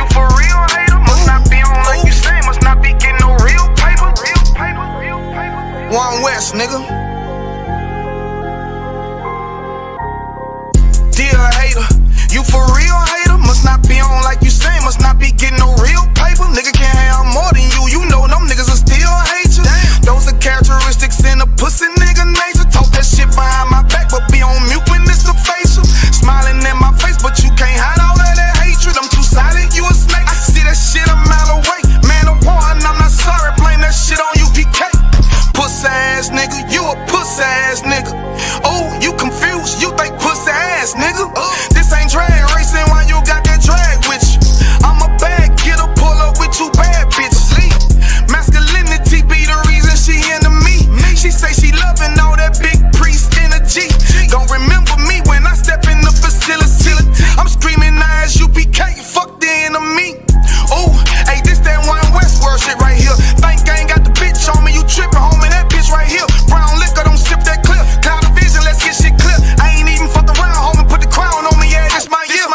You for real hater? Must not be on like you say. Must not be getting no real paper. One West, nigga. Dear hater, you for real hater? Must not be on like you say. Must not be getting no real paper. Nigga can't have more than you. You know them niggas will still hate you. Those are characteristics in a pussy nigga nature. Talk that shit behind my back, but be on mute when it's a facial. Smiling in my face, but you can't hide all of that hatred. I'm too silent, you a snake. I see that shit a mile away. Man of war, and I'm not sorry. Blame that shit on UPK. Pussy ass nigga, you a pussy ass nigga. Oh, you confused, you think pussy ass nigga. This ain't drag racing while you got that drag with you. I'm a bad getter, pull up with two bad bitches. Masculinity be the reason she into me. She say she loving all that big priest energy. Don't remember me when I step in the facility. I'm screaming ISUPK, fuck the enemy. Oh, hey, this that One West world shit right here. Think I ain't got the bitch on me, you trippin', homie, that bitch right here. Brown liquor, don't sip that clear. Cloud of vision, let's get shit clear. I ain't even fucked around, homie, put the crown on me, yeah, this my year.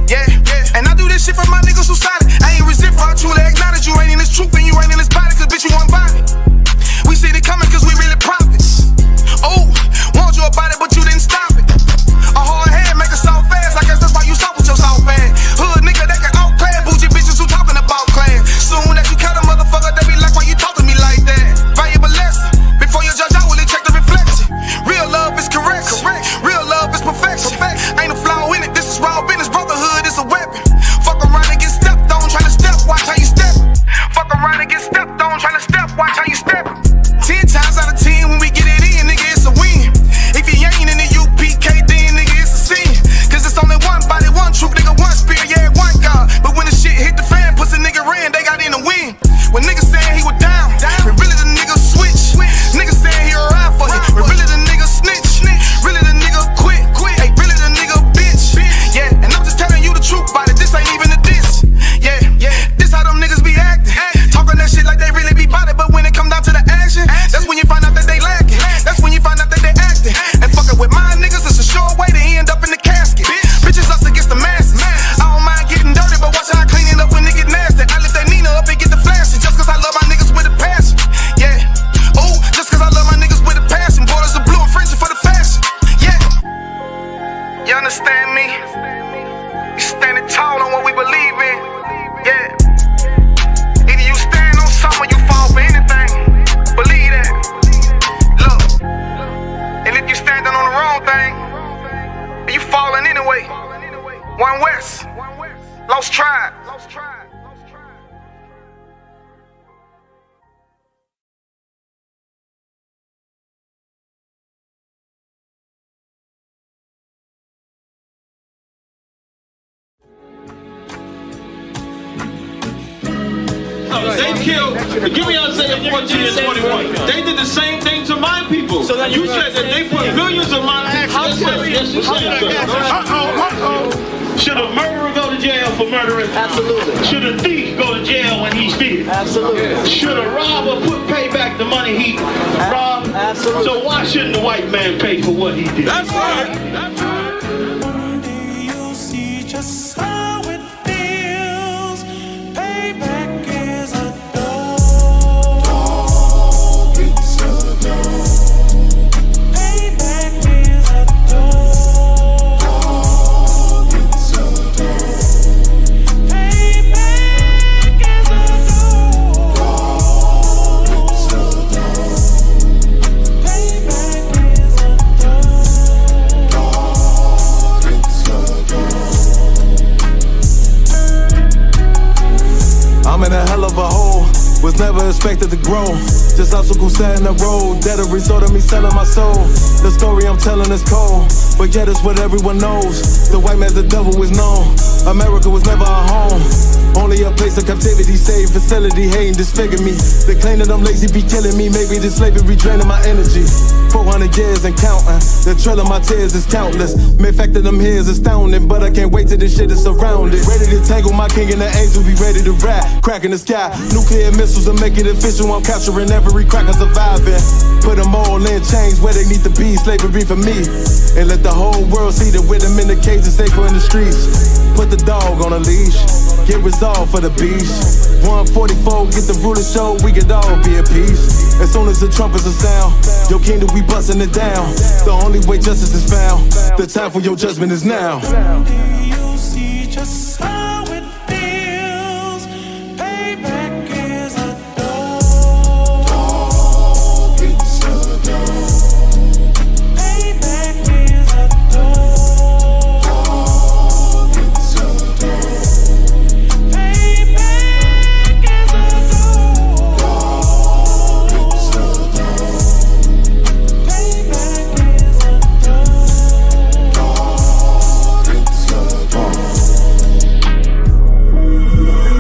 Yeah, and I do this shit for my niggas who solid. I ain't resent for I truly acknowledge you ain't in this truth and you ain't in this body, cause bitch you one body. We see it coming cause we really prophets. Oh, want you about it, but you didn't stop it. A hard head make a soft fast, I guess that's why you stop with your soft ass. Hood nigga that can outclass, bougie bitches who talking about class. Soon as you cut a motherfucker, they be like, why you talk to me like that? Valuable lesson, before you judge, I will check the reflection. Real love is correction, real love is perfection. Ain't a flaw in it, this is raw business, brotherhood is a weapon. Fuck around and get stepped on, tryna step, watch how you step. Fuck around and get stepped on, tryna step, watch how you step. 10 times out of 10 when we get it in, nigga, it's a win. If you ain't in the UPK, then nigga, it's a sin. Cause it's only one body, one truth, nigga, one spirit, yeah, one God. But when the shit hit the fan, pussy nigga ran, they got in the win. When niggas saying he was down, when really the nigga switch. Niggas saying he a ride for him, when really the nigga snitch. Really the nigga quit, hey, really the nigga bitch. Yeah, and I'm just telling you the truth about it, this ain't even a diss. Yeah, this how them niggas be acting. Talking that shit like they really be about it, but when it come down to the action, that's when you find out that they lacking. That's when you find out that they acting. And fucking with my niggas, it's a sure way to end up in the casket. Bitches us against the masses. I don't mind getting dirty, but watch how I clean it up when it get nasty. I lift that Nina up and get the flashes, just cause I love my niggas with a passion. Yeah, ooh, just cause I love my niggas with a passion. Borders of blue and friendship for the fashion. Yeah, you understand me? We standing tall on what we believe in. Yeah, either you stand on something or you fall for anything. Believe that. Look, and if you standing on the wrong thing, you falling anyway. One West, Lost Tribe. They killed, give me Isaiah 14 and 21. They did the same thing to my people. So you said that they put billions of my people. Yes, you said so. Should a murderer go to jail for murdering? Absolutely. Should a thief go to jail when he steals? Absolutely. Should a robber pay back the money he robbed? Absolutely. So why shouldn't the white man pay for what he did? That's right. That's right. One day you'll see just how it feels. Payback is a dog. It's a dog. Payback is a dog. It's a dog. Payback is a dog. It's a dog. Payback is a dog. It's a dog. I'm in a hell of a hole, was never expected to grow. Just obstacles set in the road, that a result of me selling my soul. The story I'm telling is cold, but yet it's what everyone knows. The white man's the devil is known. America was never a home, only a place of captivity, safe facility, hating, disfigure me. They claim that I'm lazy, be killing me. Maybe this slavery draining my energy. 400 years and counting, the trail of my tears is countless. Main fact of them here is astounding, but I can't wait till this shit is surrounded. Ready to tangle my king and the angel, be ready to rap. Crack in the sky, nuclear missiles and make it official. I'm capturing every cracker surviving. Put them all in chains where they need to be, slavery for me. And let the whole world see that with them in the cage is safer in the streets. Put the dog on a leash. get resolved for the beast. 144, get the ruler show, we could all be at peace. As soon as the trumpets are sound, your kingdom we busting it down. The only way justice is found, the time for your judgment is now. You see just how it feels. Payback is a dog. It's a dog. Payback is a dog. It's a dog. Payback is a dog. It's a dog. Payback is a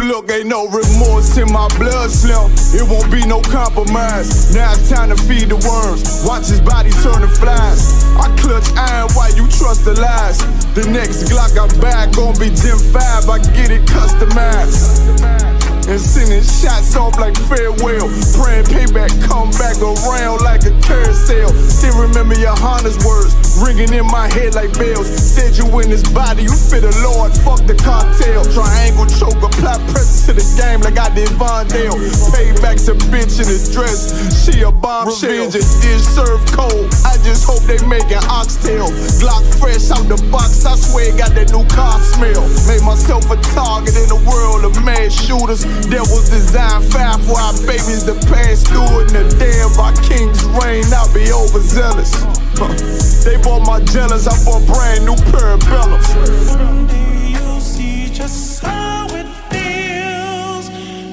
Look, ain't no remorse in my blood slim. It won't be no compromise. Now it's time to feed the worms. Watch his body turn to flies. I clutch iron while you trust the lies. The next Glock I buy gon' be Gen 5. I get it customized. And sending shots off like farewell. Praying payback come back around like a carousel. Still remember your Honda's words ringing in my head like bells. Said you in this body, you fit the Lord, fuck the cartel. Triangle choke, apply pressure to the game like I did Vondale. Payback's a bitch in a dress, she a bombshell. Revenge is served cold, I just hope they making oxtail. Glock fresh out the box, I swear it got that new car smell. Made myself a target in a world of mad shooters. Devils design fire for our babies to pass through it. In the day of our king's reign, I'll be overzealous. They bought my jealous, I bought brand new parabellums. You see just how it feels.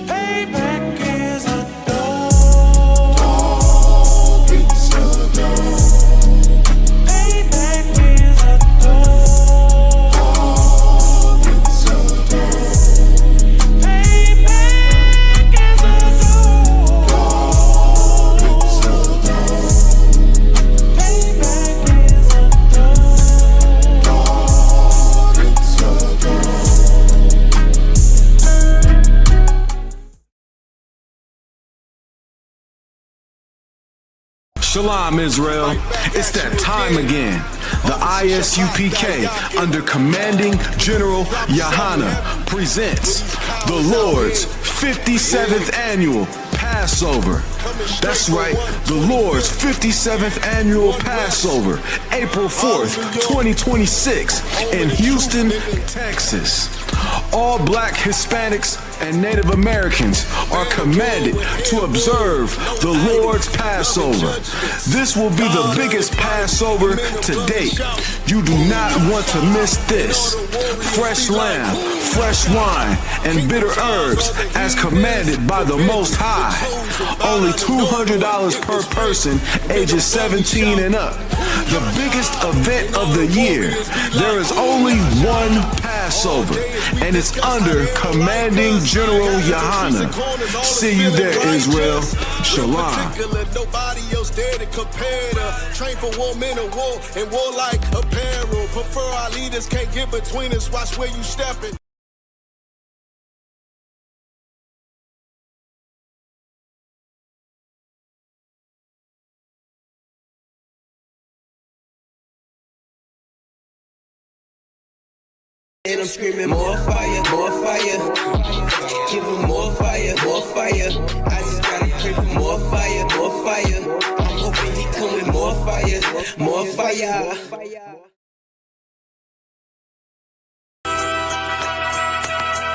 Payback is a dog. It's a dog. Payback is a dog. It's a dog. Payback is a dog. It's a dog. Payback is a dog. It's a dog. Shalom, Israel. It's that time again. The ISUPK, under Commanding General Yahana, presents the Lord's 57th Annual Passover. That's right, the Lord's 57th Annual Passover, April 4th, 2026, in Houston, Texas. All Black, Hispanics, and Native Americans are commanded to observe the Lord's Passover. This will be the biggest Passover to date. You do not want to miss this. Fresh lamb, fresh wine, and bitter herbs as commanded by the Most High. Only $200 per person, ages 17 and up. The biggest event of the year. There is only one Passover, and it's under Commanding General Yahana. See you there, Israel. Shalom. Nobody else there to compare to. Train for war, men of war, and war like apparel. Prefer our leaders, can't get between us. Watch where you stepping. And I'm screaming more fire, more fire. Give them more fire, more fire. I just gotta pray for more fire, more fire. I'm hoping he come with more fire, more fire.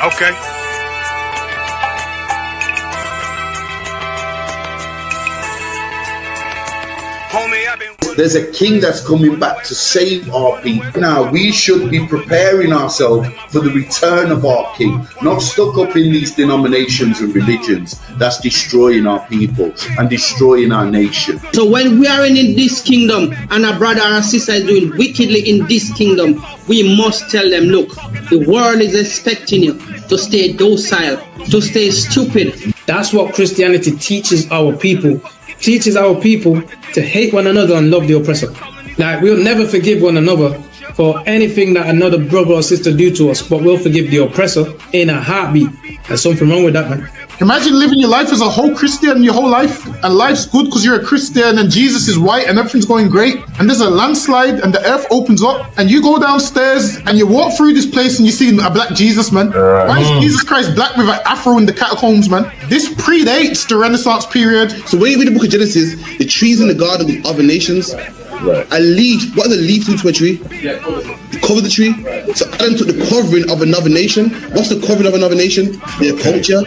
Okay. Homie, I've been. There's a king that's coming back to save our people. Now, we should be preparing ourselves for the return of our king, not stuck up in these denominations and religions that's destroying our people and destroying our nation. So when we are in this kingdom and a brother or sister is doing wickedly in this kingdom, we must tell them, look, the world is expecting you to stay docile, to stay stupid. That's what Christianity teaches our people. Teaches our people to hate one another and love the oppressor. Like, we'll never forgive one another for anything that another brother or sister do to us, but we'll forgive the oppressor in a heartbeat. There's something wrong with that, man. Imagine living your life as a whole Christian your whole life, and life's good because you're a Christian and Jesus is white and everything's going great, and there's a landslide and the earth opens up and you go downstairs and you walk through this place and you see a black Jesus, man. Why is Jesus Christ black with an afro in the catacombs, man? This predates the Renaissance period. So when you read the book of Genesis, the trees in the garden with other nations, a leaf, what does a leaf do to a tree? Cover the tree. So Adam took the covering of another nation. What's the covering of another nation? Their culture.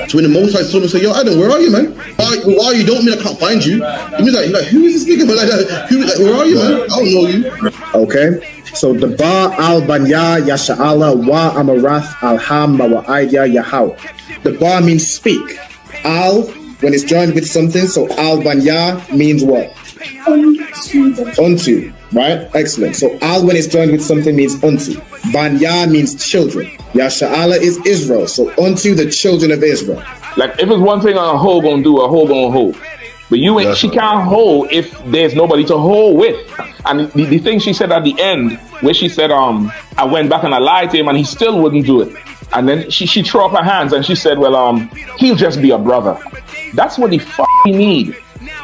So when the Most High saw him, say, yo, Adam, where are you, man? Why are you? Don't mean I can't find you. It means like who is this nigga? But where are you, man? I don't know you. Okay. So the Ba al Banya Yasha'ala wa Amarath al Ham wa Idea Yahweh. The Ba means speak. Al, when it's joined with something, so al Banya means what? Unto, right? Excellent. So al when it's joined with something means unto. Banya means children. Yasha'ala is Israel. So unto the children of Israel. Like if it's one thing a hoe gonna do, a hoe gonna hold. But you ain't. She can't hold if there's nobody to hold with. And the thing she said at the end, where she said, I went back and I lied to him and he still wouldn't do it. And then she threw up her hands and she said, well, he'll just be a brother. That's what he need.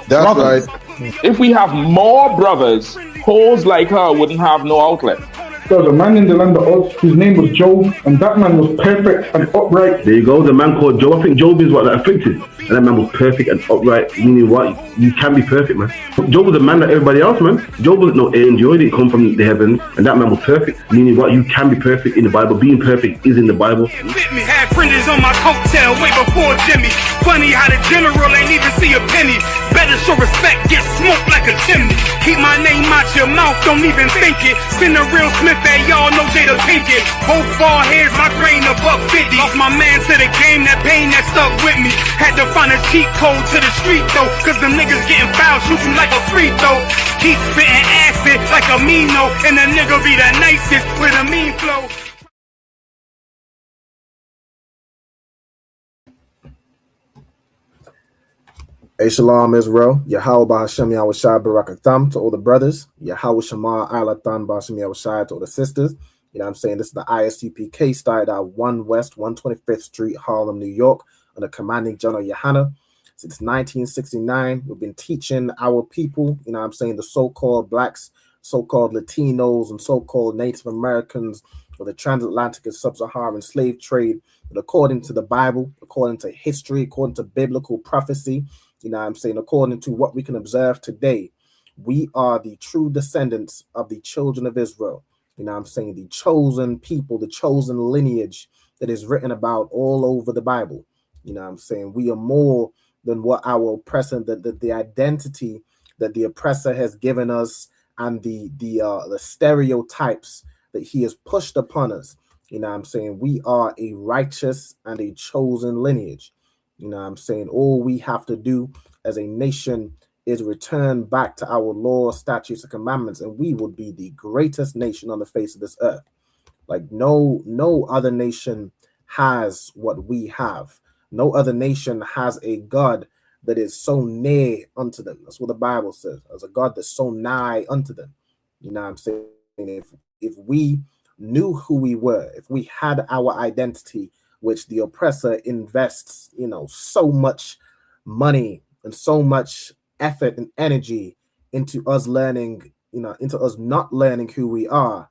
That's brothers. Right. If we have more brothers, hoes like her wouldn't have no outlet. There was a man in the land of Oz, his name was Job, and that man was perfect and upright. There you go, the man called Job. I think Job is what that afflicted. And that man was perfect and upright, meaning what? You can be perfect, man. Job was a man like everybody else, man. Job wasn't no angel, he didn't come from the heavens, and that man was perfect, meaning what? You can be perfect in the Bible. Being perfect is in the Bible. With me, had fringes on my coattail way before Jimmy. Funny how the general ain't even see a penny. Better show respect, get smoked like a chimney. Keep my name out your mouth, don't even think it. Send a real Smith at y'all, no Jada Pinkett. Both ball heads, my grain a $1.50. Lost my man to the game, that pain that stuck with me. Had to find a cheat code to the street though, cause the niggas getting foul, shoot you like a free throw. Keep spitting acid like a Mino, and the nigga be the nicest with a mean flow. Hey, Shalom Israel, Yahweh Bahashem Yahushai Barakatham to all the brothers, Yahweh Shema Alatan Bahashem Yahushai to all the sisters. You know what I'm saying? This is the ISUPK, started at 1 West 125th Street, Harlem, New York, under commanding General Yohana. Since 1969, we've been teaching our people, you know what I'm saying, the so-called blacks, so-called Latinos, and so-called Native Americans, or the transatlantic and sub-Saharan slave trade, but according to the Bible, according to history, according to biblical prophecy, you know what I'm saying, according to what we can observe today, we are the true descendants of the children of Israel. You know what I'm saying, the chosen people, the chosen lineage that is written about all over the Bible. You know what I'm saying, we are more than what our oppressor, the identity that the oppressor has given us, and the stereotypes that he has pushed upon us. You know what I'm saying, we are a righteous and a chosen lineage. You know what I'm saying, all we have to do as a nation is return back to our law, statutes, and commandments, and we will be the greatest nation on the face of this earth. Like no other nation has what we have. No other nation has a God that is so near unto them. That's what the Bible says. As a God that's so nigh unto them. You know what I'm saying? If we knew who we were, if we had our identity, which the oppressor invests, you know, so much money and so much effort and energy into us learning, you know, into us not learning who we are,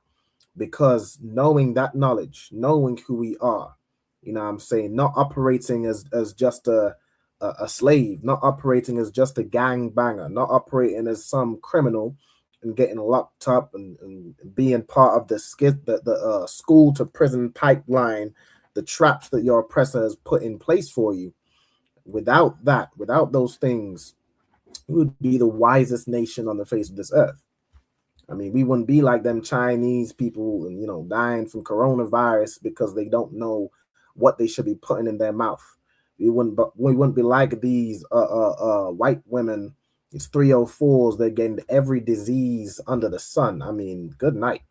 because knowing that knowledge, knowing who we are, you know what I'm saying, not operating as just a slave, not operating as just a gang banger, not operating as some criminal and getting locked up and being part of the school to prison pipeline, the traps that your oppressor has put in place for you. Without that, without those things, we would be the wisest nation on the face of this earth. I mean, we wouldn't be like them Chinese people, you know, dying from coronavirus because they don't know what they should be putting in their mouth. We wouldn't be like these white women, these 304s that getting every disease under the sun. I mean, good night.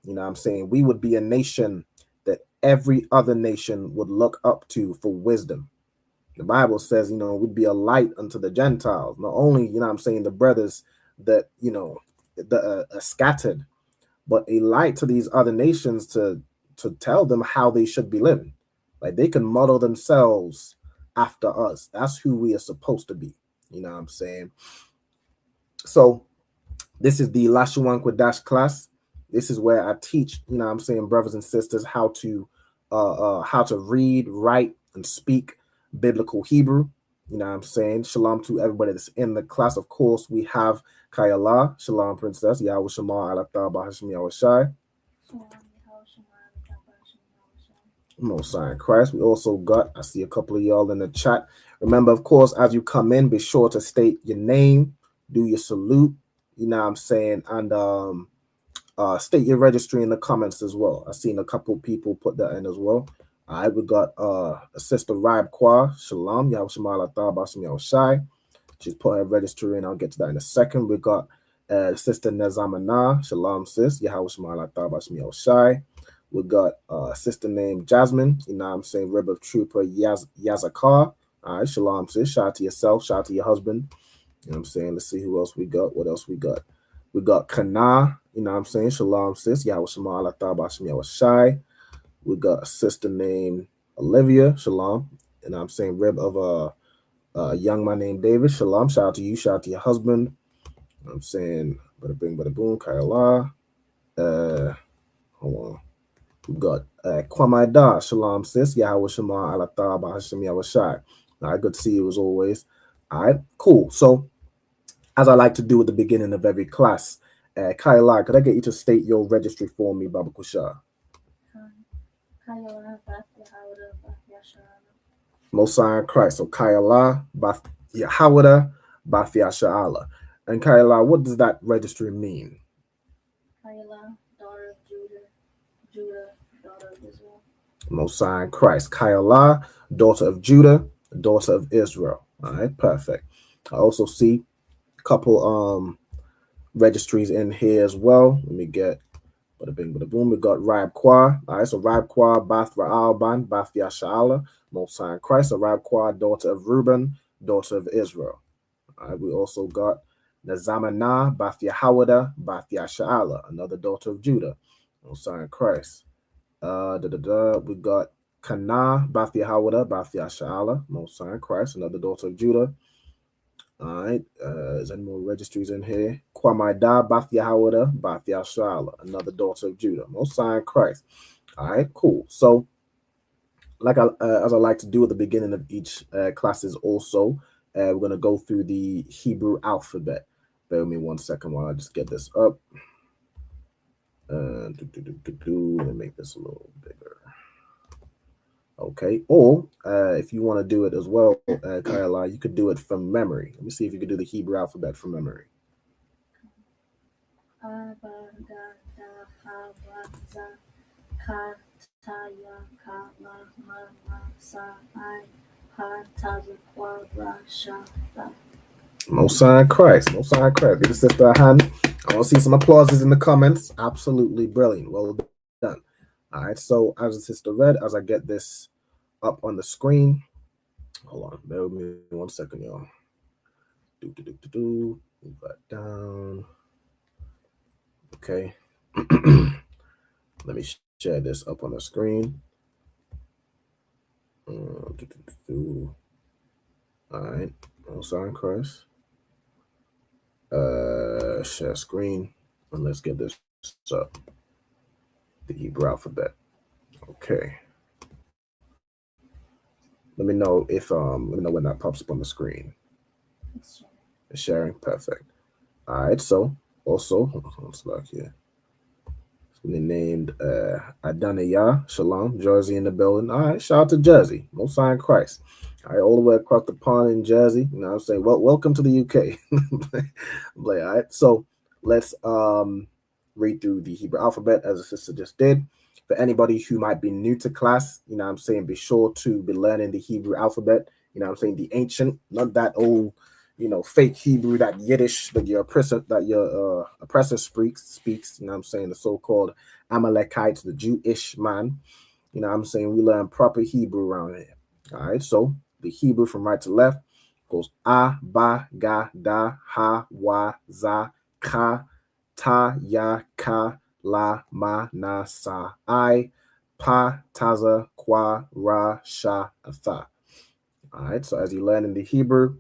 You know what I'm saying? We would be a nation that every other nation would look up to for wisdom. The Bible says, you know, we'd be a light unto the Gentiles. Not only, you know what I'm saying, the brothers that, you know, the scattered, but a light to these other nations to tell them how they should be living. Like they can model themselves after us. That's who we are supposed to be. You know what I'm saying? So this is the Lashawan Qadash class. This is where I teach, you know what I'm saying, brothers and sisters, how to read, write, and speak biblical Hebrew. You know what I'm saying? Shalom to everybody that's in the class. Of course, we have Kayala. Shalom, princess. Yahweh Shema Alatha Bahashim Yahweh Shai. Most High in Christ. We also got, I see a couple of y'all in the chat. Remember, of course, as you come in, be sure to state your name, do your salute, you know what I'm saying, and state your registry in the comments as well. I've seen a couple people put that in as well. All right, we got Sister Raib Kwa, Shalom, Yahweh Shema Alatha Bahashim Yahweh Shai. She's put her registry in. I'll get to that in a second. We got Sister Nezamana, Shalom, sis, Yahweh Shema Alatha Bahashim Yahweh Shai. We got a sister named Jasmine, you know what I'm saying, Rib of Trooper Yazakar. All right, shalom, sis. Shout out to yourself, shout out to your husband. You know what I'm saying? Let's see who else we got. What else we got? We got Kana, you know what I'm saying? Shalom, sis. Yahweh Shema Alatha Bahashim Yahweh Shai. We got a sister named Olivia, shalom. You know what I'm saying? Rib of a young man named David. Shalom. Shout out to you, shout out to your husband. You know what I'm saying? Bada bing, bada boom, Kayala. Hold on. We got Kwamaida, shalom, sis. Yahweh Shema Alatha Bahashim Yahweh Shai. All right, good to see you as always. All right, cool. So, as I like to do at the beginning of every class, Kayla, could I get you to state your registry for me, Baba Kusha? Most High in Christ. So, Kayla, Bath Yahawada, Bath Yasha'ala. And Kayla, what does that registry mean? Kayla, daughter of Judah, daughter of Israel. Most High in Christ. Kayla, daughter of Judah, daughter of Israel. All right, perfect. I also see a couple registries in here as well. Let me get bada bing, bada boom. We got Raib Kwa. All right, so Raib Kwa, Bath Ra'alban, Bath Yasha'ala, Most High in Christ. So Raib Kwa, daughter of Reuben, daughter of Israel. All right, we also got Nazamana, Bath Yahawada, Bath Yasha'ala, another daughter of Judah, Most High in Christ. We got Kana, Bath Yahawada, Bath Yasha'ala, Most High in Christ, another daughter of Judah. All right, is any more registries in here? Kwamaida, Bath Yahawada, Bath Yasha'ala, another daughter of Judah, Most High in Christ. All right, cool. So, like as I like to do at the beginning of each classes, also, we're gonna go through the Hebrew alphabet. Bear with me 1 second while I just get this up. Let me make this a little bigger. Okay, or if you want to do it as well, Kayla, you could do it from memory. Let me see if you could do the Hebrew alphabet from memory. Most High in Christ, Most High in Christ. Give the sister a hand. I want to see some applauses in the comments. Absolutely brilliant. Well done. All right, so as the sister read, as I get this up on the screen, hold on, bear with me 1 second, y'all. Move that down. Okay. Let me share this up on the screen. All right, Most High in Christ. Share screen, and let's get this up. The Hebrew alphabet. Okay. Let me know if let me know when that pops up on the screen. It's sharing. Perfect. All right. So also, let's look here. It's been named Adonijah. Shalom. Jersey in the building. All right. Shout out to Jersey. Most High in Christ. All right, all the way across the pond in Jersey. You know what I'm saying? Well, welcome to the UK. All right. So let's read through the Hebrew alphabet as the sister just did. For anybody who might be new to class, you know what I'm saying, be sure to be learning the Hebrew alphabet. You know what I'm saying? The ancient, not that old, you know, fake Hebrew, that Yiddish that your oppressor speaks, you know what I'm saying, the so-called Amalekites, the Jewish man. You know what I'm saying? We learn proper Hebrew around here. All right, so the Hebrew from right to left goes A, Ba, Ga, Da, Ha, Wa, Za, Ka, Ta, Ya, Ka, la, ma, na, sa, I, pa, taza, kwa, ra, sha, tha. All right, so as you learn in the Hebrew,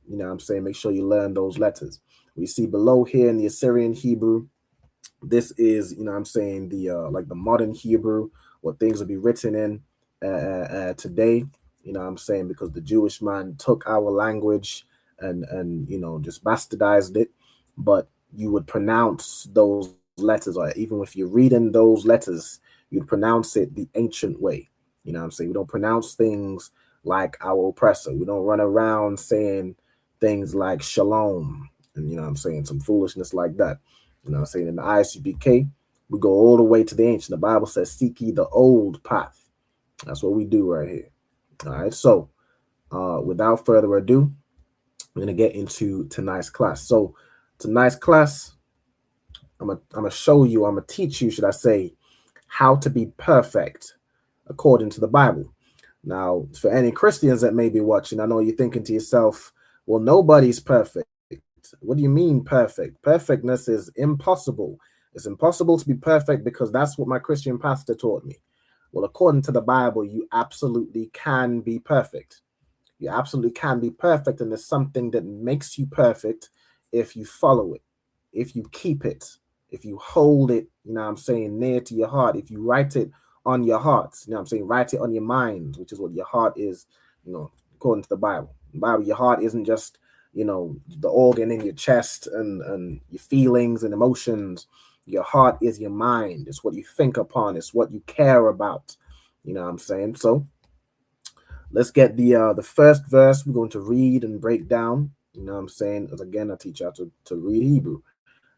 you know what I'm saying, make sure you learn those letters. We see below here in the Assyrian Hebrew, this is, you know what I'm saying, the like the modern Hebrew, what things will be written in today, you know what I'm saying, because the Jewish man took our language and you know, just bastardized it. But you would pronounce those letters, or even if you're reading those letters, you'd pronounce it the ancient way. You know what I'm saying? We don't pronounce things like our oppressor. We don't run around saying things like shalom and, you know what I'm saying, some foolishness like that. You know what I'm saying? In the ISUPK, we go all the way to the ancient. The Bible says, seek ye the old path. That's what we do right here. All right. So without further ado, we're going to get into tonight's class. So tonight's class, I'm gonna show you, I'm going to teach you, should I say, how to be perfect according to the Bible. Now, for any Christians that may be watching, I know you're thinking to yourself, well, nobody's perfect. What do you mean perfect? Perfectness is impossible. It's impossible to be perfect because that's what my Christian pastor taught me. Well, according to the Bible, you absolutely can be perfect. You absolutely can be perfect, and there's something that makes you perfect if you follow it, if you keep it, if you hold it, you know what I'm saying, near to your heart, if you write it on your heart, you know what I'm saying, write it on your mind, which is what your heart is, you know, according to the Bible. The Bible, your heart isn't just, you know, the organ in your chest and your feelings and emotions. Your heart is your mind. It's what you think upon. It's what you care about. You know what I'm saying? So let's get the first verse we're going to read and break down. You know what I'm saying? As again, I teach you how to read Hebrew.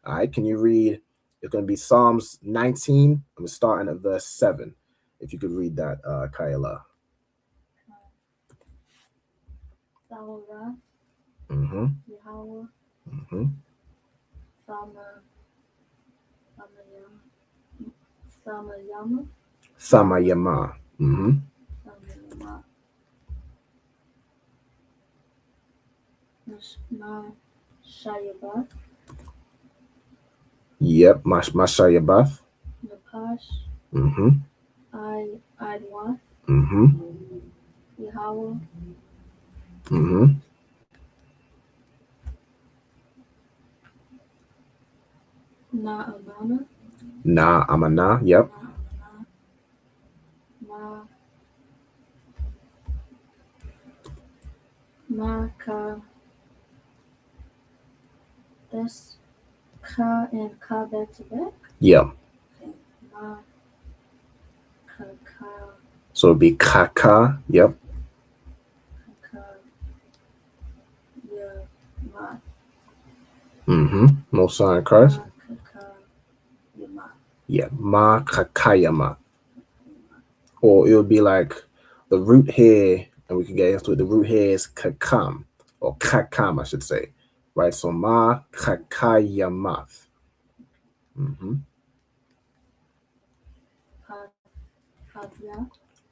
All right, can you read? It's going to be Psalms 19. I'm starting at verse 7. If you could read that, Kayla. Mm-hmm. Yahweh. Mm-hmm. Samayama. Mm-hmm. Shayabath. Yep, Mashayabath. Napash. Mm-hmm. Idwa. Mm-hmm. Yahweh. Mm-hmm. Naamana. Naamana. Yep. Ka. That's Ka and Ka back to back? Yeah. Okay. Ka. So it'd be Kaka. Yep. Mm-hmm. Most High in Christ. Yeah. Ma Kakayama. Or it would be like the root here, and we can get into it. The root here is Kakam, or Kakam, I should say. Right? So Ma Kakayamath. Mm-hmm.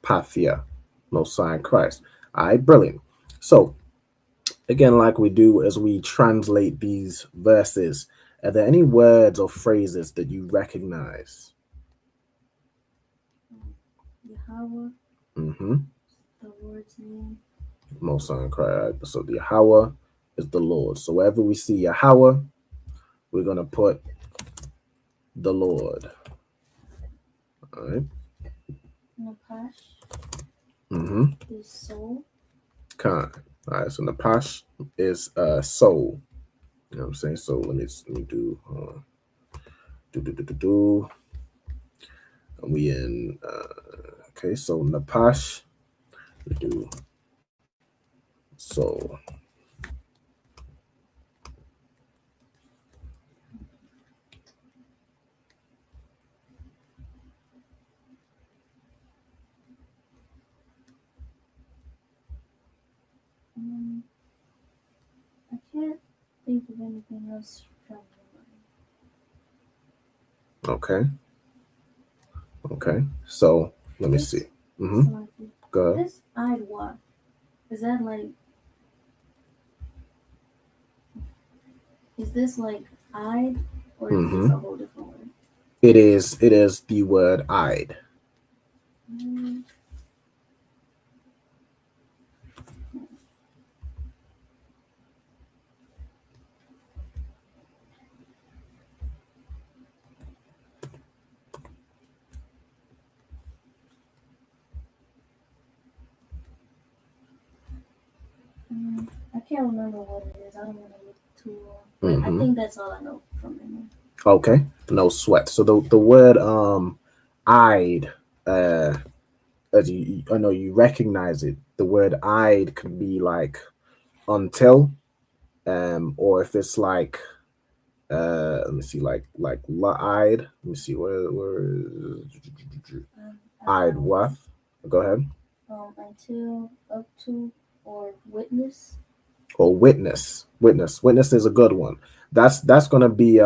Pathia. Most High in Christ. All right, brilliant. So again, like we do as we translate these verses, are there any words or phrases that you recognize? Yahweh. Mm-hmm. The Lord's name. Most High in Christ. So the Yahweh is the Lord. So wherever we see Yahweh, we're going to put the Lord. All right. Napash. Mm-hmm. Is soul. Khan. All right. So Napash is soul. You know what I'm saying? So let me do and we in okay, so Napash, we do soul. I can't think of anything else from Okay. Okay. So let me see. Mm-hmm. Go ahead. This Idwa, is that like, is this like I, or is this a whole different word? It is the word I'd. I can't remember what it is. I don't want to look too long. But I think that's all I know from memory. Okay, no sweat. So the word I'd as I know you recognize it. The word I'd could be like until, or if it's like let me see, like I'd. Let me see where I'd what? Go ahead. Until, up to, or witness. Or witness. Witness is a good one. That's gonna be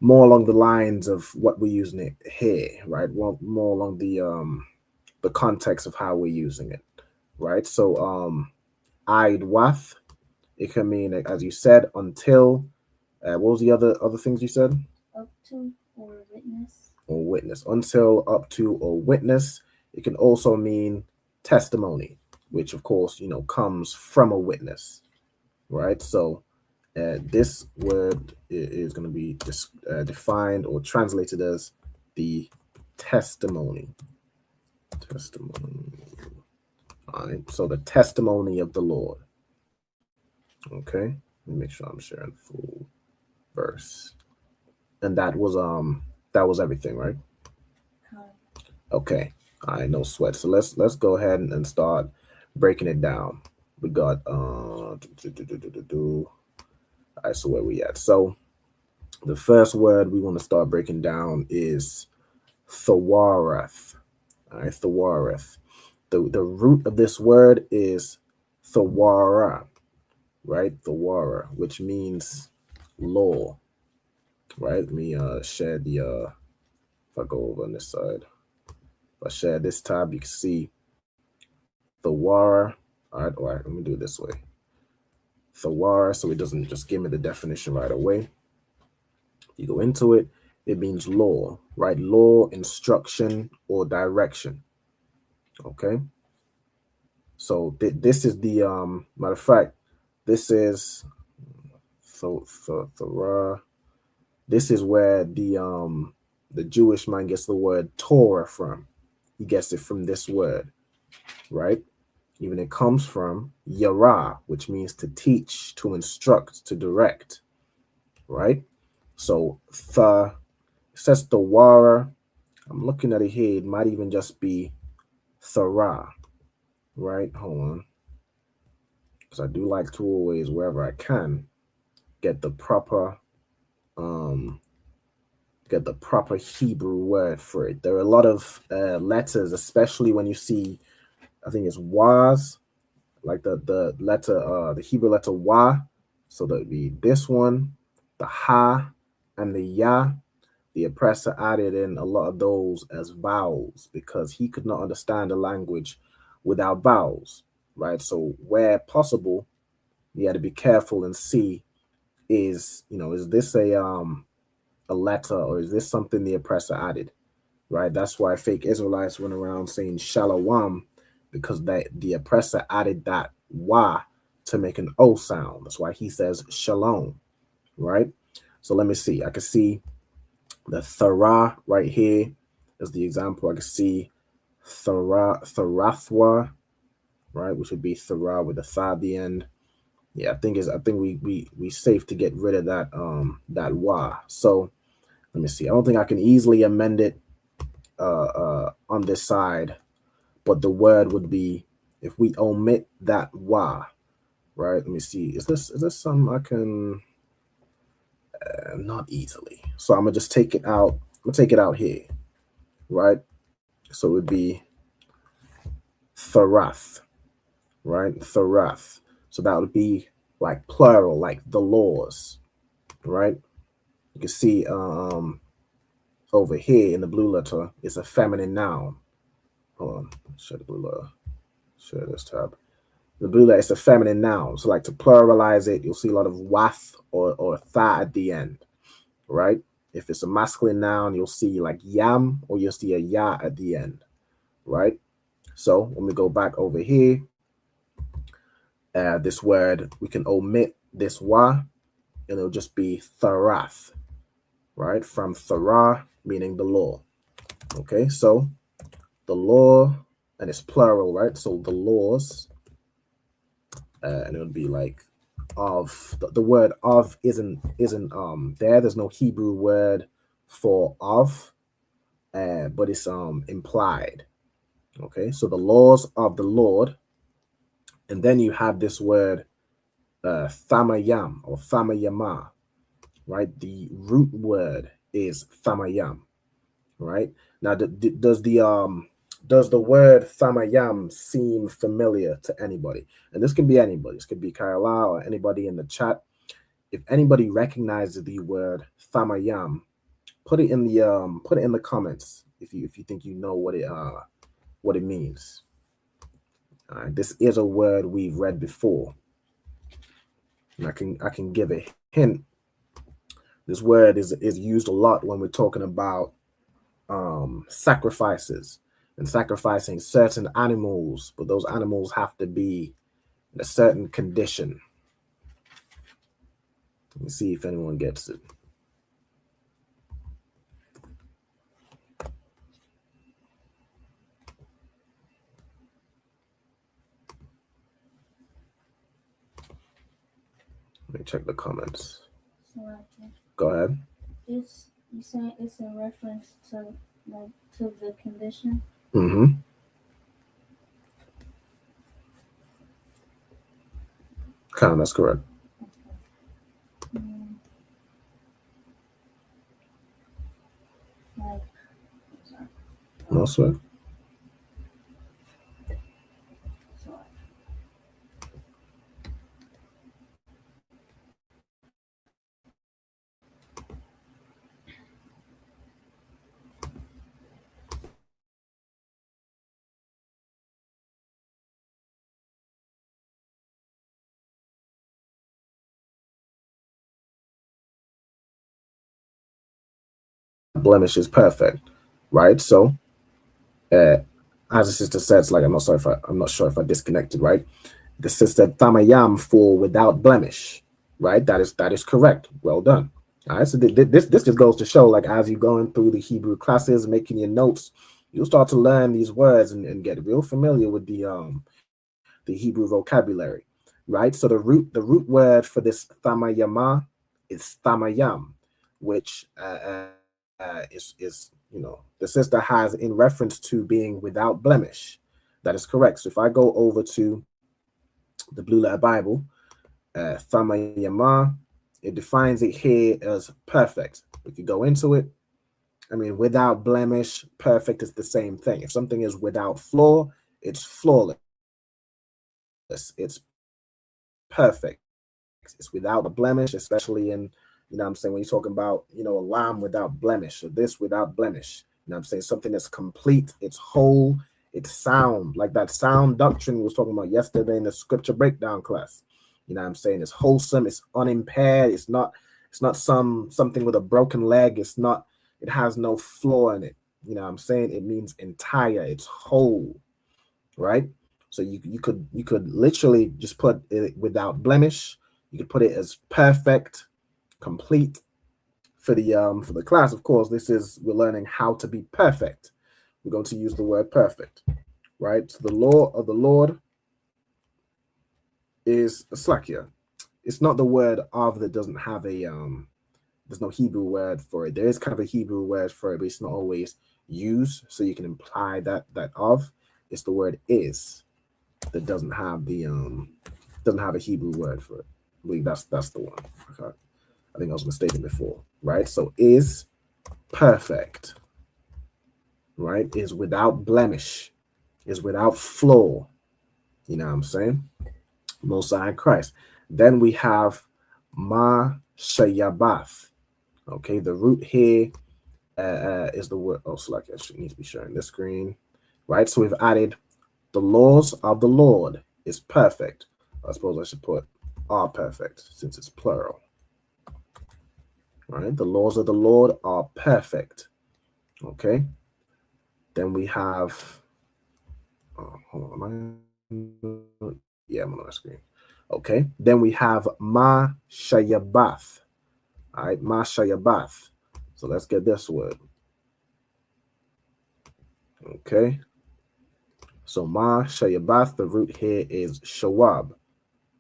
more along the lines of what we're using it here, right? Well, more along the context of how we're using it, right? So I'd wath, it can mean, as you said, until. What was the other things you said? Up to or witness. Or witness. Until, up to, or witness. It can also mean testimony, which of course, comes from a witness, right? So this word is going to be defined or translated as the testimony. Testimony. All right. So the testimony of the Lord. Okay. Let me make sure I'm sharing full verse. And that was everything, right? Okay. All right, no sweat. So let's go ahead and start breaking it down. We got all right, so where we at? So the first word we want to start breaking down is thawareth. All right, thawareth. The root of this word is thawara, right? Thawara, which means law. Right? Let me share the if I go over on this side. If I share this tab, you can see thawara. All right, let me do it this way. Thawara, so it doesn't just give me the definition right away. You go into it, it means law, right? Law, instruction, or direction. Okay. So this is the matter of fact, this is this is where the Jewish man gets the word Torah from. He gets it from this word, right? Even it comes from yara, which means to teach, to instruct, to direct, right? So it says thawara. I'm looking at it here. It might even just be thara, right? Hold on, because I do like to always, wherever I can, get the proper Hebrew word for it. There are a lot of letters, especially when you see, I think it's was, like the letter, the Hebrew letter wa. So that would be this one, the ha, and the ya. The oppressor added in a lot of those as vowels because he could not understand the language without vowels, right? So where possible, you had to be careful and see is this a letter, or is this something the oppressor added, right? That's why fake Israelites run around saying shalom, because the oppressor added that wa to make an O sound. That's why he says shalom, right? So let me see. I can see the thara right here is the example. I can see tharathwa, right, which would be thara with the tha at the end. Yeah, I think we safe to get rid of that wa. So let me see. I don't think I can easily amend it on this side, but the word would be, if we omit that wa, right? Let me see. Is this something I can not easily? So I'm gonna just take it out. I'm gonna take it out here, right? So it would be tharath, right? Tharath. So that would be like plural, like the laws, right? You can see over here in the blue letter, it's a feminine noun. Hold on, share the blue letter. Share this tab. The blue letter is a feminine noun. So like to pluralize it, you'll see a lot of wath or tha at the end, right? If it's a masculine noun, you'll see like yam, or you'll see a ya at the end, right? So when we go back over here, this word, we can omit this wa, and it'll just be tharath, right? From thara, meaning the law. Okay, so the law, and it's plural, right? So the laws, and it would be like of. The word of isn't there. There's no Hebrew word for of, but it's implied. Okay, so the laws of the Lord, and then you have this word thamayam or thamayama, right? The root word is thamayam, right? Now, does the word thamayam seem familiar to anybody? And this can be anybody. This could be Kaila or anybody in the chat. If anybody recognizes the word thamayam, put it in the comments if you think you know what it means. All right, this is a word we've read before, and I can give a hint. This word is used a lot when we're talking about sacrifices and sacrificing certain animals, but those animals have to be in a certain condition. Let me see if anyone gets it. Let me check the comments. Go ahead. You saying it's in reference to the condition? Mm-hmm. That's correct. No, sir. Blemish is perfect, right? So, as the sister says, like I'm not sure if I disconnected, right? The sister tamayam for without blemish, right? That is correct. Well done. All right. So this just goes to show, like, as you're going through the Hebrew classes, making your notes, you'll start to learn these words and get real familiar with the Hebrew vocabulary, right? So the root word for this tamayama is tamayam, which is the sister has in reference to being without blemish. That is correct. So if I go over to the Blue Letter Bible, Thamayama, it defines it here as perfect. If you go into it, I mean, without blemish, perfect is the same thing. If something is without flaw, it's flawless. It's perfect. It's without a blemish, especially in, what I'm saying, when you're talking about, a lamb without blemish, or this without blemish. What I'm saying? Something that's complete, it's whole, it's sound, like that sound doctrine we was talking about yesterday in the scripture breakdown class. What I'm saying? It's wholesome, it's unimpaired, it's not something with a broken leg, it has no flaw in it. What I'm saying? It means entire, it's whole, right? So you could literally just put it without blemish. You could put it as perfect, complete. For the class, of course, we're learning how to be perfect. We're going to use the word perfect, right? So the law of the Lord is slakia. It's not the word of that doesn't have a there's no Hebrew word for it. There is kind of a Hebrew word for it, but it's not always used, so you can imply that of. It's the word is that doesn't have a Hebrew word for it. I believe that's the one. Okay. I think I was mistaken before, right? So is perfect, right? Is without blemish, is without flaw. You know what I'm saying? Most High in Christ. Then we have ma shayabath. Okay, the root here is the word. Oh, so like I should need to be sharing this screen, right? So we've added the laws of the Lord is perfect. I suppose I should put are perfect since it's plural. right? The laws of the Lord are perfect. Okay. Then we have, hold on, yeah, I'm on my screen. Okay. Then we have Ma Shayabath. All right, Ma Shayabath. So let's get this word. Okay. So Ma Shayabath, the root here is Shawab.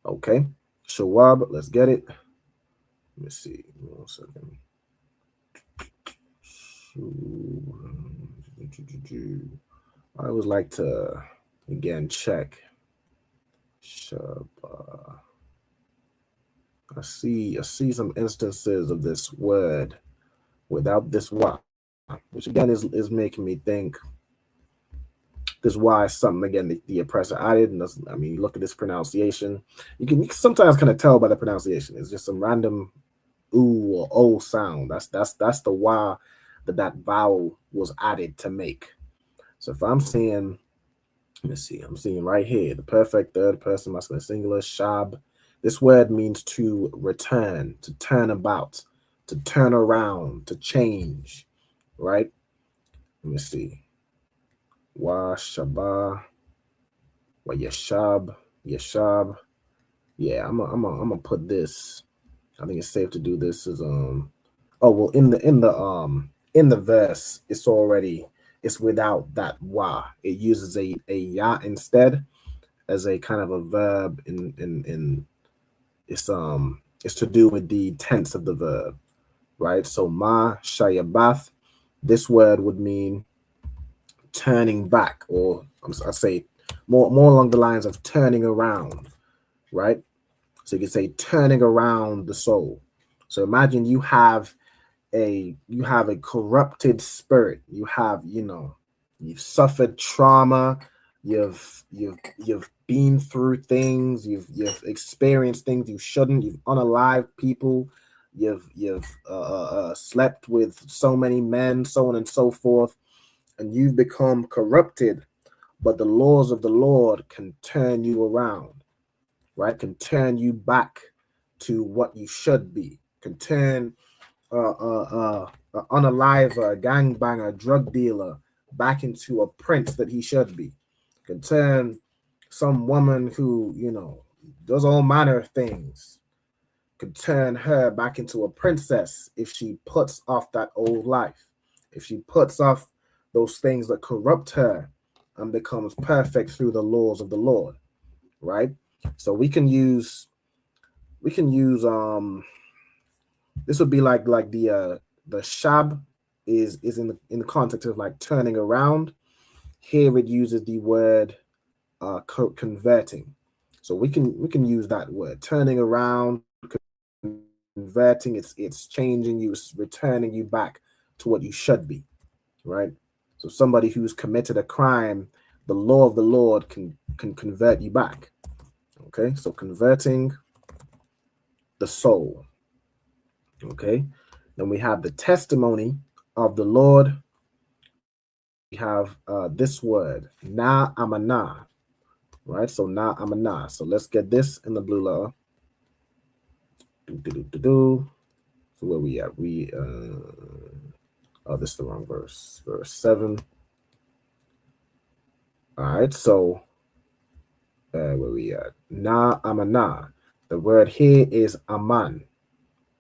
Okay. Shawab, let's get it. Let me see. 1 second. I always like to again check. I see some instances of this word without this wa, which again is making me think this why is something again the oppressor added. And I mean, look at this pronunciation. You can sometimes kind of tell by the pronunciation. It's just some random ooh or o sound. That's the why that vowel was added to make. So if I'm seeing, let me see, I'm seeing right here the perfect third person masculine singular shab. This word means to return, to turn about, to turn around, to change, right? Let me see. Wa shaba, wa yashab, yashab. Yeah, I'm gonna put this. I think it's safe to do this as oh well in the verse it's without that wa. It uses a ya instead as a kind of a verb in it's to do with the tense of the verb, right? So ma shayabath, this word would mean turning back, or I say more along the lines of turning around, right? So you can say turning around the soul. So imagine you have a corrupted spirit. You have, you've suffered trauma, you've been through things, you've experienced things you shouldn't, you've unalived people, you've slept with so many men, so on and so forth, and you've become corrupted. But the laws of the Lord can turn you around, right? Can turn you back to what you should be. Can turn unalive, gangbanger, drug dealer back into a prince that he should be. Can turn some woman who, does all manner of things, could turn her back into a princess if she puts off that old life, if she puts off those things that corrupt her and becomes perfect through the laws of the Lord, right? So we can use this would be like the shab is in the context of like turning around. Here it uses the word converting. So we can use that word turning around, converting. It's changing you, it's returning you back to what you should be, right? So somebody who's committed a crime, the law of the Lord can convert you back. Okay, so converting the soul. Okay, then we have the testimony of the Lord. We have this word, na amana, right? So na amana. So let's get this in the blue letter. So where we at? This is the wrong verse. Verse 7. All right, so where we at? Na amana. The word here is aman,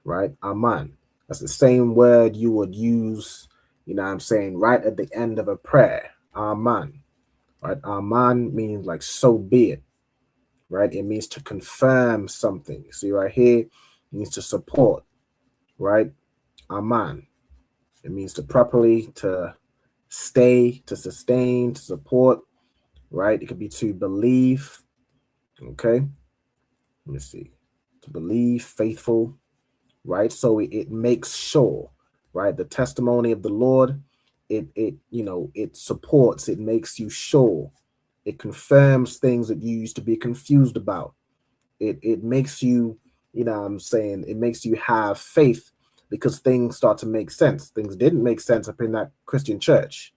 right? Aman. That's the same word you would use, right at the end of a prayer. Aman, right? Aman means like so be it, right? It means to confirm something. See right here, it means to support, right? Aman. It means to properly, to stay, to sustain, to support, right? It could be to believe, okay? Let me see. To believe, faithful, right? So it makes sure, right? The testimony of the Lord, it supports, it makes you sure. It confirms things that you used to be confused about. It makes you, it makes you have faith because things start to make sense. Things didn't make sense up in that Christian church.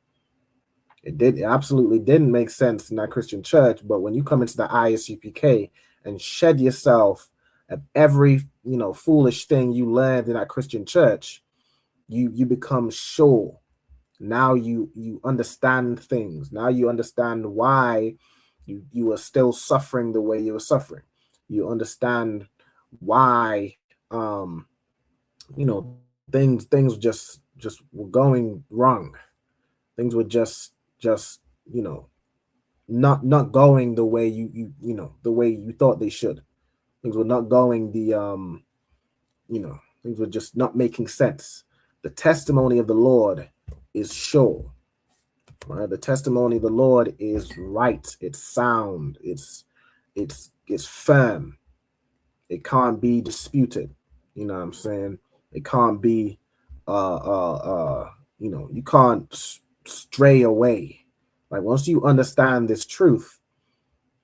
It absolutely didn't make sense in that Christian church. But when you come into the ISUPK and shed yourself every foolish thing you learned in that Christian church, you become sure. Now you understand things. Now you understand why you are still suffering the way you were suffering. You understand why things just were going wrong. Things were just not going the way the way you thought they should. Things were not going things were just not making sense. The testimony of the Lord is sure. Right? The testimony of the Lord is right. It's sound. It's firm. It can't be disputed. You know what I'm saying? It can't be you can't stray away. Like once you understand this truth,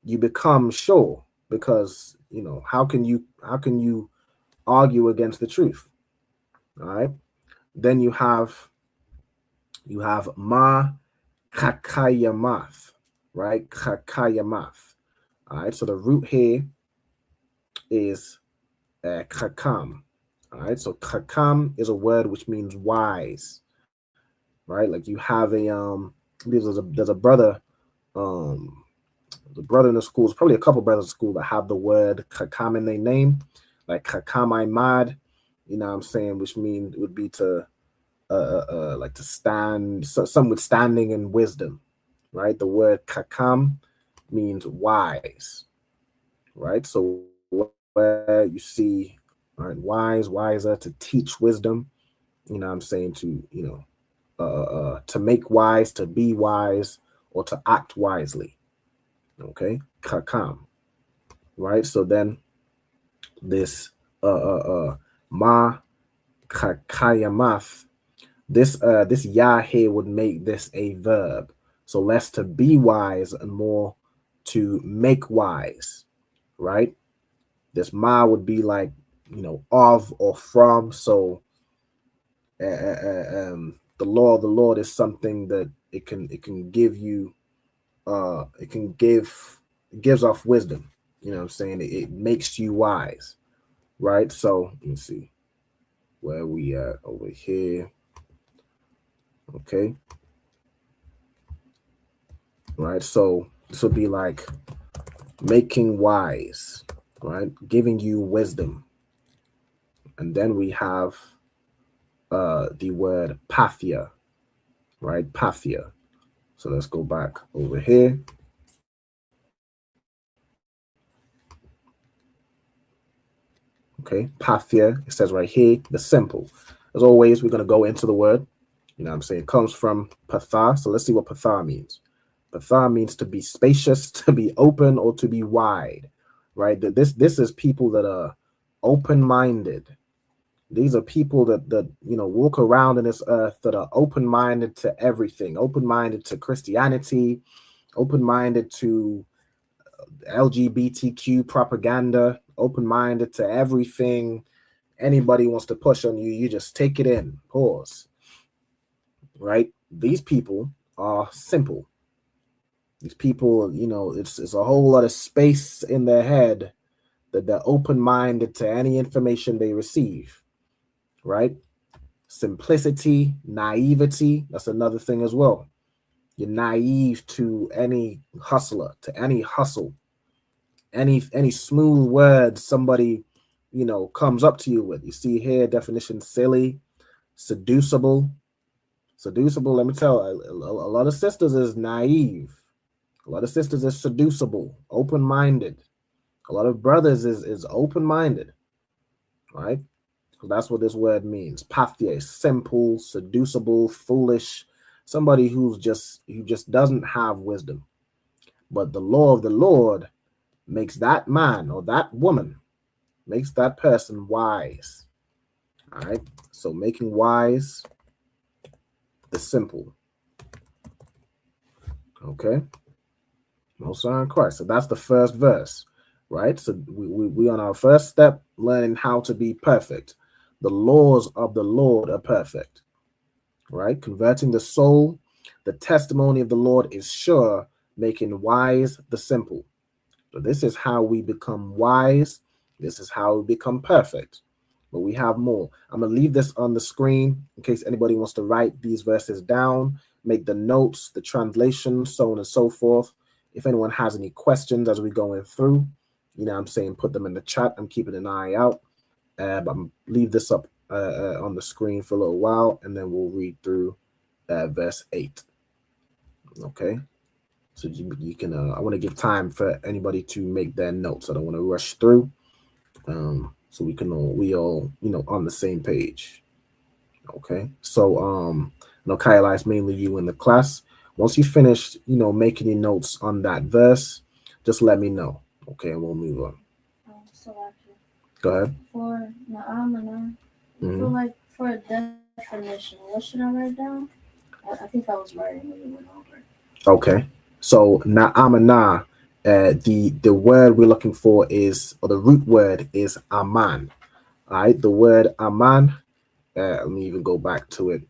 you become sure, because how can you argue against the truth? All right. Then you have ma kakayamath, right? Kakayamath. All right. So the root here is kakam. All right. So kakam is a word which means wise, right? Like you have there's a brother, the brother in the school, there's probably a couple brothers in school that have the word kakam in their name, like kakamai mad, you know what I'm saying, which would be to like to stand, some with standing in wisdom, right? The word kakam means wise, right? So where you see, right, wise, wiser, to teach wisdom, you know what I'm saying, to make wise, to be wise, or to act wisely. Okay, kakam, right? So then this ma kakayamath, this ya here would make this a verb. So less to be wise and more to make wise, right? This ma would be like of or from. So the law of the Lord is something that it can give you. It gives off wisdom. You know what I'm saying? It makes you wise, right? So let me see where we at over here. Okay. Right. So this would be like making wise, right? Giving you wisdom. And then we have the word pathia, right? Pathia. So let's go back over here. Okay, pathia, it says right here, the simple. As always, we're going to go into the word. You know what I'm saying? It comes from patha. So let's see what patha means. Patha means to be spacious, to be open, or to be wide, right? This is people that are open-minded. These are people that walk around in this earth that are open-minded to everything, open-minded to Christianity, open-minded to LGBTQ propaganda, open-minded to everything anybody wants to push on you. You just take it in, pause, right? These people are simple. These people, it's a whole lot of space in their head that they're open-minded to any information they receive. Right? Simplicity, naivety, that's another thing as well. You're naive to any hustler, to any hustle, any smooth words somebody, comes up to you with. You see here, definition: silly, seducible. Seducible, let me tell you, a lot of sisters is naive. A lot of sisters is seducible, open-minded. A lot of brothers is open-minded, right? That's what this word means. Pathia, simple, seducible, foolish, somebody who just doesn't have wisdom. But the law of the Lord makes that man or that woman, makes that person wise. All right. So making wise the simple. Okay. Most are in Christ. So that's the first verse, right? So we on our first step, learning how to be perfect. The laws of the Lord are perfect, right? Converting the soul. The testimony of the Lord is sure, making wise the simple. So this is how we become wise. This is how we become perfect. But we have more. I'm going to leave this on the screen in case anybody wants to write these verses down, make the notes, the translation, so on and so forth. If anyone has any questions as we're going through, you know what I'm saying, put them in the chat. I'm keeping an eye out. But I'm leave this up on the screen for a little while, and then we'll read through verse 8. Okay? So you can, I want to give time for anybody to make their notes. I don't want to rush through. So we all, you know, on the same page. Okay. So, you know, Kyla, it's mainly you in the class. Once you finish, you know, making your notes on that verse, just let me know. Okay. And we'll move on. So actually, Go ahead. for Na'amana, for like, for a definition, what should I write down? I think I was writing when you went over. Okay. So Na'amana, the word we're looking for is, or the root word is aman. All right. The word aman, let me even go back to it.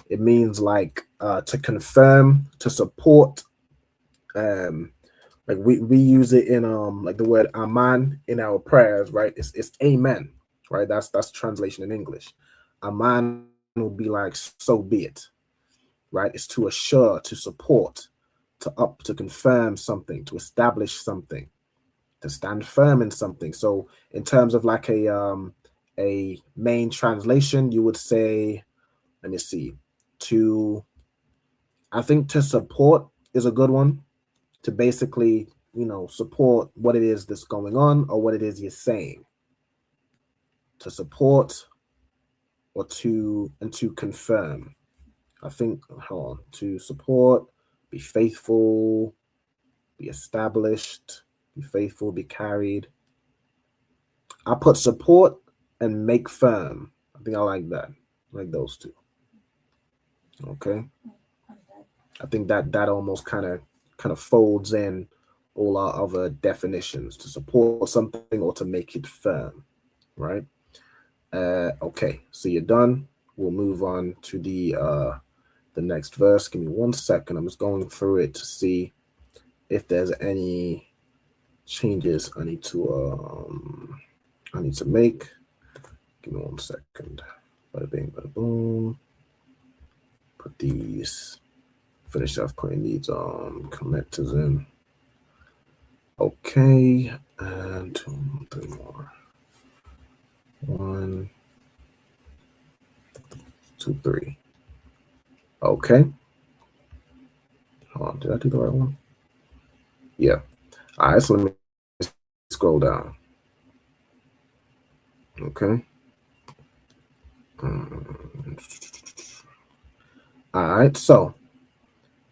It means like to confirm, to support. Like we use it in like the word aman in our prayers, right? It's amen, right? That's translation in English. Aman will be like so be it, right? It's to assure, to support, to confirm something, to establish something, to stand firm in something. So in terms of like a main translation, you would say, let me see, I think to support is a good one, to basically, you know, support what it is that's going on or what it is you're saying. To support or to confirm. I think, hold on, to support, be faithful, be established, be faithful, be carried. I put support and make firm. I think I like that. I like those two. Okay. I think that almost kind of folds in all our other definitions, to support something or to make it firm, right? Okay, so you're done. We'll move on to the next verse. Give me 1 second. I'm just going through it to see if there's any changes I need to make. Give me 1 second. Bada bing, bada boom. Put these. Finish off putting these connectors in. Okay, and 2, 3 more. 1, 2, 3. Okay. Hold on, did I do the right one? Yeah. All right, so let me scroll down. Okay. All right, so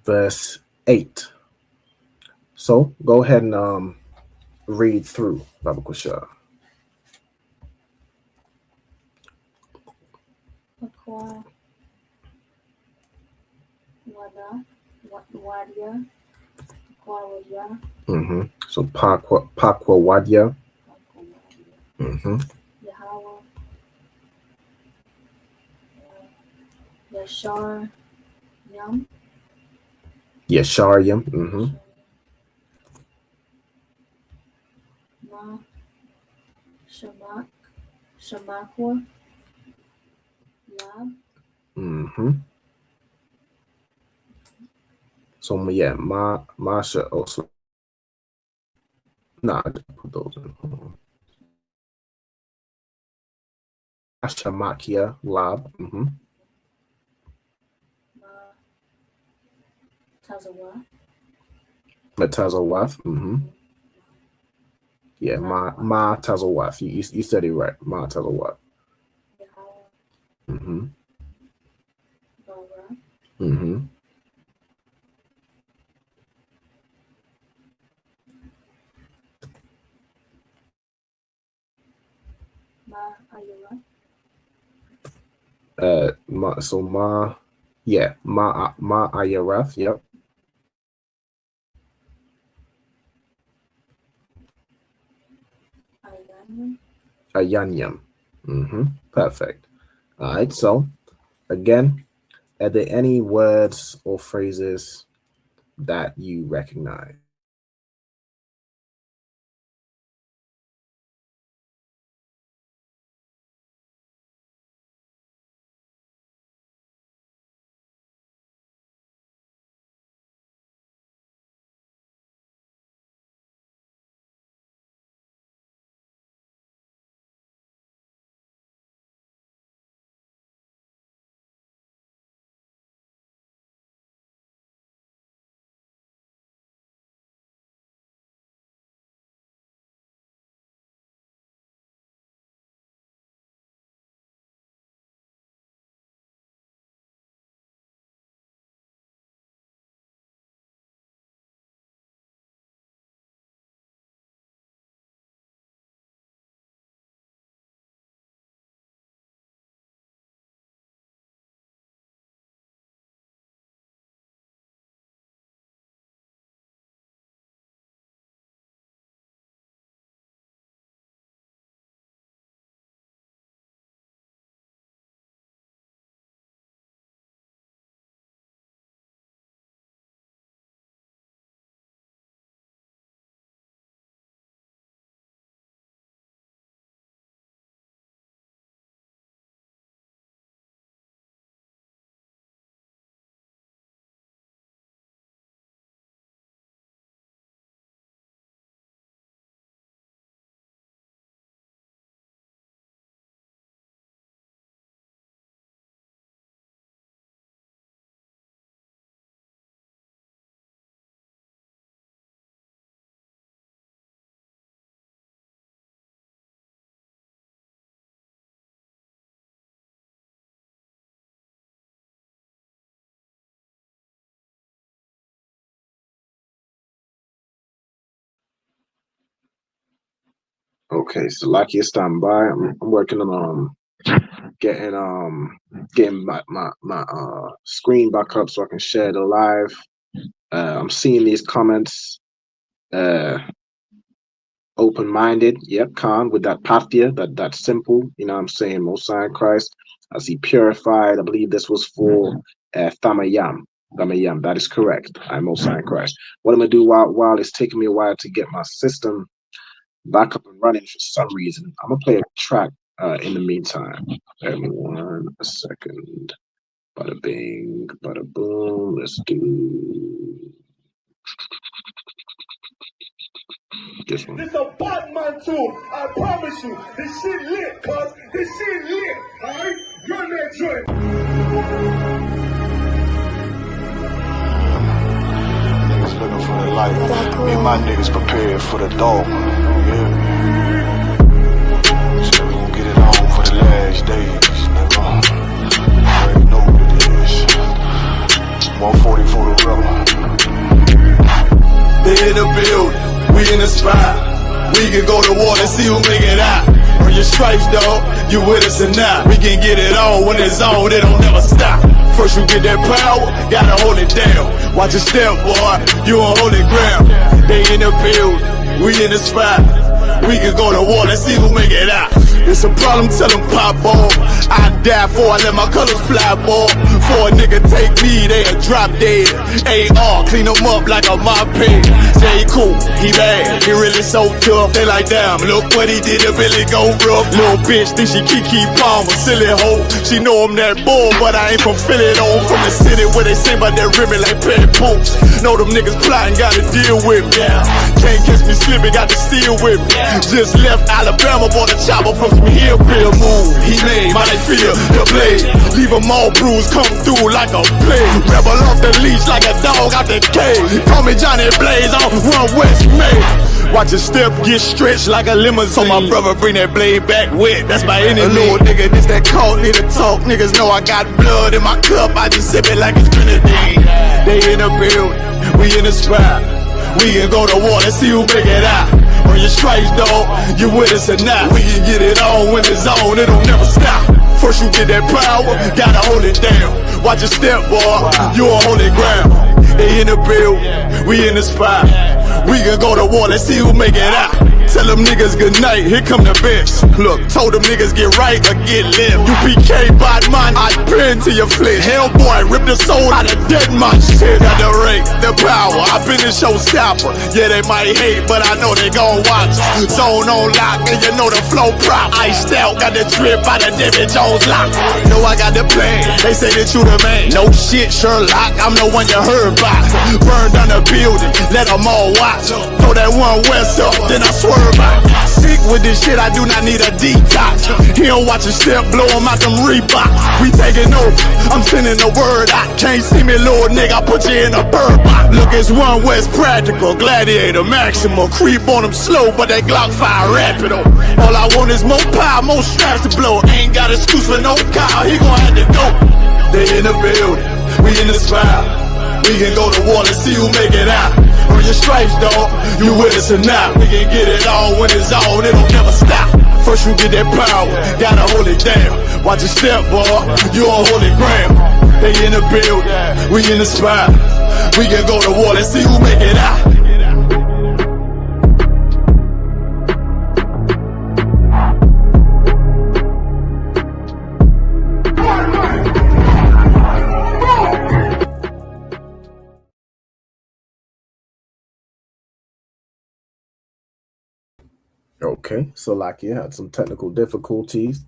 verse 8. So go ahead and read through Baba Kushar. Aqua, Wada, Wadia, Aqua, Mm-hmm. So Pakwa Wadya. Mm-hmm. Yahweh, Yashar, Yum, Yasharyam. Mm-hmm. Ma, Shamakwa, Lab, Mm-hmm. So yeah, Masha also. Nah, I didn't put those in. Ashamakia Lab. Mm-hmm. Tazawa, Matazawaf. Mm-hmm. Yeah, Ma Tazawaf. You said it right. Ma Tazawaf. Mm-hmm. Bara, Mm-hmm. Ma Ayura, Ma Ayarath. Yep. Ayanyam. Mm-hmm. Perfect. All right. So again, are there any words or phrases that you recognize? Okay, so like you stand by. I'm working on getting my screen back up so I can share the live. I'm seeing these comments. Open-minded, yep, Khan, with that pathia, that simple, you know what I'm saying, Most High in Christ, as he purified. I believe this was for Thamayam. Thamayam, that is correct. I'm Most High in Christ. What I'm gonna do while it's taking me a while to get my system back up and running for some reason, I'm gonna play a track in the meantime. Bear me 1 second. Bada bing, bada boom. Let's do this one. This a Batman tune, I promise you. This shit lit, cuz. This shit lit, alright? Run that joint. Niggas looking for the light. Me and my niggas prepared for the dog. Yeah. So we gon' get it on for the last days, nigga. You already know what it is. 140 for the rubber. They in the building. We in the spot, we can go to war and see who make it out. Earn your stripes, dog, you with us or not. We can get it on when it's on, it don't never stop. First you get that power, gotta hold it down. Watch your step, boy, you on holy ground. They in the building, we in the spot. We can go to war, let's see who make it out. It's a problem, tell them pop ball. I die for I let my colors fly, ball. For a nigga take me, they a drop dead. AR, clean them up like a mop pig. Say he cool, he bad, he really so tough. They like, damn, look what he did to Billy go rough. Little bitch think she Kiki Palmer, silly hoe. She know I'm that bull, but I ain't from Philly though. From the city where they say about that ribbon like Petty Poops. Know them niggas plotting, gotta deal with me. Can't catch me slipping, got to steal with me. Just left Alabama, bought a chopper from some hillbilly move. He made my feel the blade. Leave them all bruised, come through like a plague. Rebel off the leash like a dog out the cage. Call me Johnny Blaze on Run West May. Watch your step get stretched like a limousine. So my brother bring that blade back wet, that's my enemy. A little nigga, this that cult, need to talk. Niggas know I got blood in my cup, I just sip it like it's grenadine. They in the building, we in the spot. We can go to war, let's see who make it out. Earn your stripes, dog, you with us or not. We can get it on when it's on, it'll never stop. First you get that power, gotta hold it down. Watch your step, boy, you on holy ground. They in the building, we in the spot. We can go to war, let's see who make it out. Tell them niggas good night, here come the best. Look, told them niggas get right or get left. UPK bought mine, I pin to your flesh. Hellboy, rip the soul out of dead man shit. Got the rate, the power, I been the showstopper. Yeah, they might hate, but I know they gon' watch. Zone on lock, and you know the flow prop. Iced out, got the drip out of David Jones lock. Know I got the plan, they say that you the man. No shit, Sherlock, I'm the one you heard about. Burn down the building, let them all watch. Throw that one west up, then I swerve out. Sick with this shit, I do not need a detox. He don't watch a step, blow him out them Reeboks. We taking over, I'm sending the word out. Can't see me, little nigga, I put you in a bird box. Look, it's one West practical, gladiator, maximal. Creep on them slow, but that Glock fire rapido. All I want is more power, more straps to blow. Ain't got excuse for no car, he gon' have to go. They in the building, we in the spot. We can go to war, let's see who make it out. Earn your stripes, dog, you with us or not. We can get it on when it's on, it'll never stop. First you get that power, gotta hold it down. Watch your step, boy, you on holy ground. They in the building, we in the spot. We can go to war, let's see who make it out. Okay, so like you had some technical difficulties.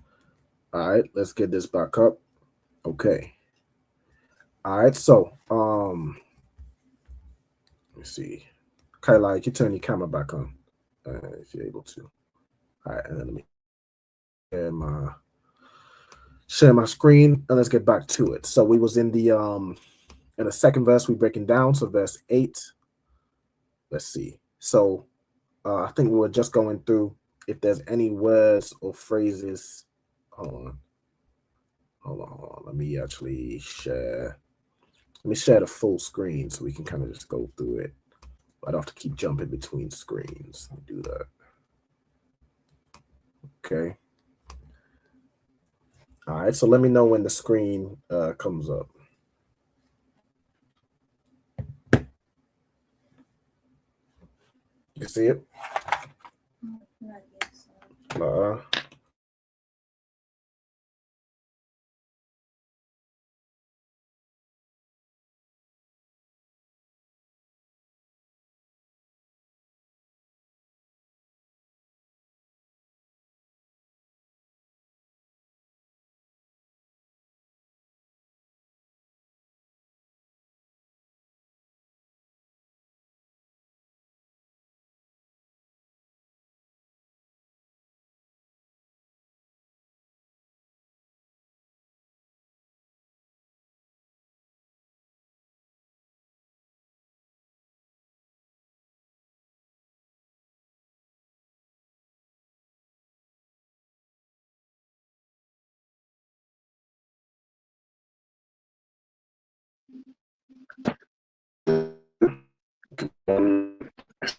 All right, let's get this back up. Okay. All right, so let me see. Kyla, you can turn your camera back on if you're able to. All right, and then let me share my screen and let's get back to it. So we was in the second verse we breaking down, so verse 8. Let's see. So I think we were just going through if there's any words or phrases. Hold on. Let me actually share. Let me share the full screen so we can kind of just go through it. I don't have to keep jumping between screens. Let me do that. Okay. All right, so let me know when the screen comes up. You see it?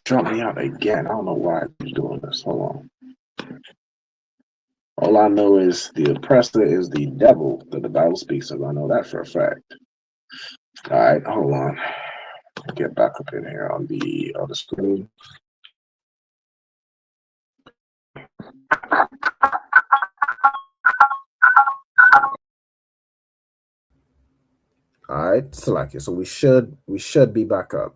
Shut me out again. I don't know why he's doing this. Hold on. All I know is the oppressor is the devil that the Bible speaks of. I know that for a fact. All right, hold on. Get back up in here on the other screen. All right, Salakia. So we should be back up.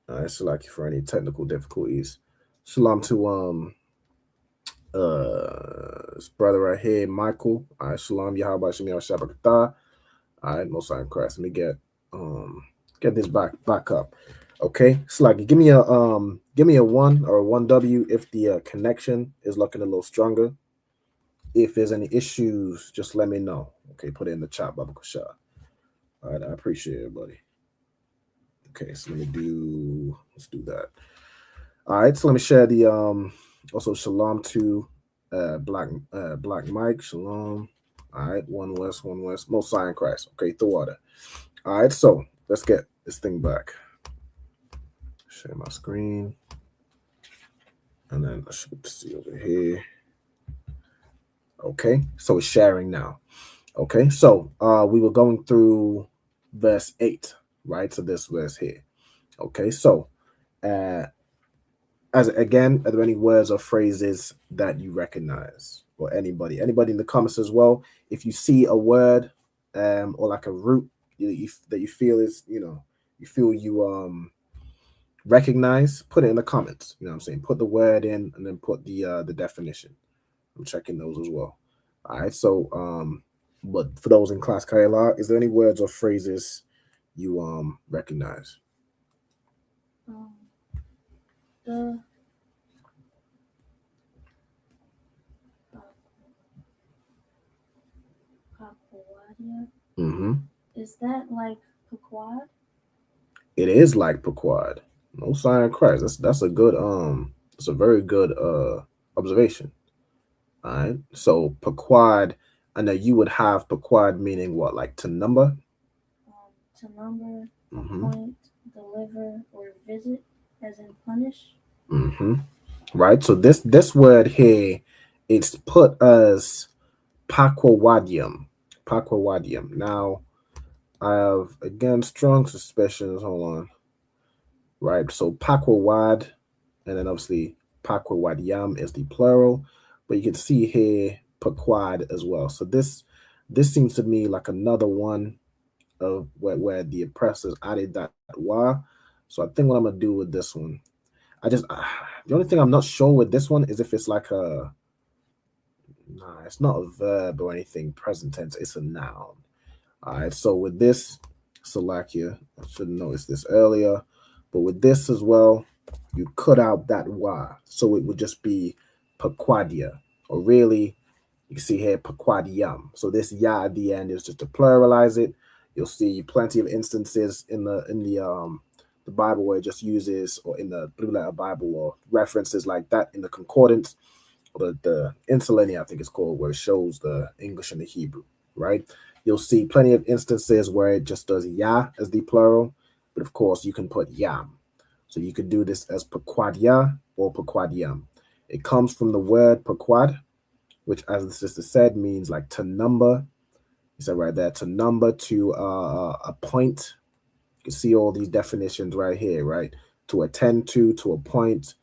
All right, Salakia, for any technical difficulties. Shalom to this brother right here, Michael. All right, Shalom Yahweh Shem Shabbat. All right, Most High in Christ. Let me get this back up. Okay, Salakia, give me a 1 or a 1W if the connection is looking a little stronger. If there's any issues, just let me know. Okay, put it in the chat, Baba Kushah. All right, I appreciate it, buddy. Okay, so let's do that. All right, so let me share the also shalom to Black Mike, shalom. All right, one West, Most High in Christ. Okay, the water. All right, so let's get this thing back. Share my screen, and then I should see over here. Okay, so it's sharing now. Okay, so we were going through verse 8, right? So this verse here. Okay, so are there any words or phrases that you recognize, or anybody in the comments as well? If you see a word or like a root that you feel is, you recognize, put it in the comments. You know what I'm saying? Put the word in and then put the definition. I'm checking those as well. All right, so but for those in class Kayla, is there any words or phrases you recognize? The Pakwadia. Mm-hmm. Is that like Pequod? It is like Pequod. No sign of Christ. That's a good it's a very good observation. All right. So Pequod, I know you would have Pequod meaning what, like to number? To number, Mm-hmm. appoint, deliver, or visit, as in punish. Mm-hmm. Right. So this word here, it's put as Pakwawadium. Now, I have again strong suspicions. Hold on. Right. So Pakwawad, and then obviously Pakwawadiam is the plural, but you can see here Pequod as well. So this seems to me like another one of where the oppressors added that wa. So I think what I'm gonna do with this one, the only thing I'm not sure with this one is if it's like it's not a verb or anything present tense, it's a noun. All right, so with this, Salakia, I should have noticed this earlier, but with this as well, you cut out that wa, so it would just be Pequadia, or really, you can see here Pequadiam. So this ya at the end is just to pluralize it. You'll see plenty of instances in the Bible where it just uses, or in the Blue Letter Bible, or references like that in the concordance, or the interlinear, I think it's called, where it shows the English and the Hebrew, right? You'll see plenty of instances where it just does ya as the plural, but of course you can put yam. So you could do this as Pequadia or Pequadiam. It comes from the word Pequad, which, as the sister said, means like to number. You said right there, to number, to appoint. You can see all these definitions right here, right? To attend to appoint,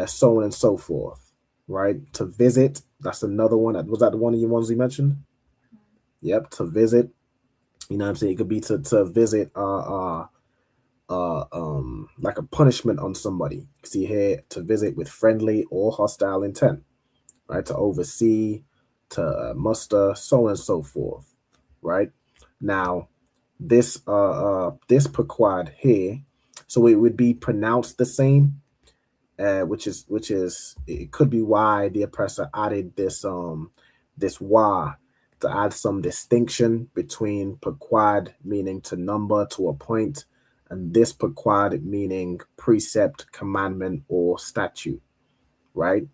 so on and so forth, right? To visit, that's another one. Was that the one of your ones you mentioned? Yep, to visit. You know what I'm saying? It could be to visit like a punishment on somebody. See here, to visit with friendly or hostile intent, right? To oversee, to muster, so on and so forth, right? Now, this this pequod here, so it would be pronounced the same, which is it could be why the oppressor added this this wa to add some distinction between pequod meaning to number, to appoint, and this pequod meaning precept, commandment, or statute, right?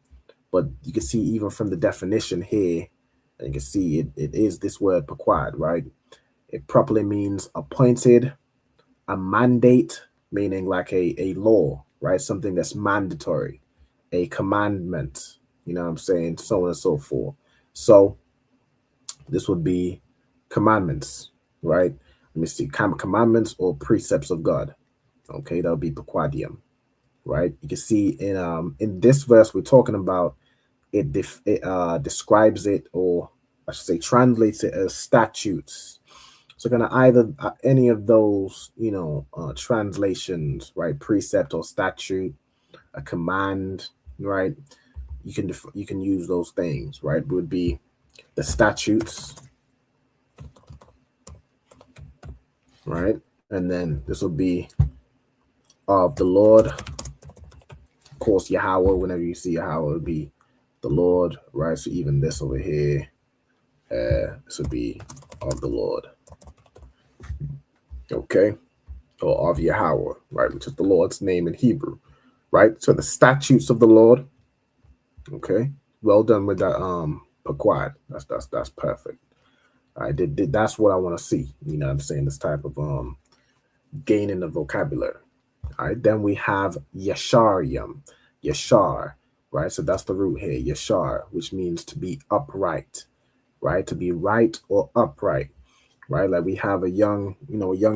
But you can see even from the definition here, and you can see it is this word pequod, right? It properly means appointed, a mandate, meaning like a law, right? Something that's mandatory, a commandment, you know what I'm saying? So on and so forth. So this would be commandments, right? Let me see, commandments or precepts of God. Okay, that would be pequodium, right? You can see in this verse we're talking about, it describes it, or I should say translates it as statutes. So gonna either any of those, you know, translations, right? Precept or statute, a command, right? You can use those things, right? It would be the statutes, right? And then this will be of the Lord. Of course, Yahweh, whenever you see Yahweh, it would be the Lord, right? So even this over here, this would be of the Lord. Okay, or of Yahweh, right? Which is the Lord's name in Hebrew, right? So the statutes of the Lord. Okay, well done with that pequod. That's perfect. I did that's what I want to see. You know what I'm saying? This type of gaining the vocabulary. All right, then we have Yasharium, Yashar, right? So that's the root here, Yashar, which means to be upright, right? To be right or upright, right? Like we have a young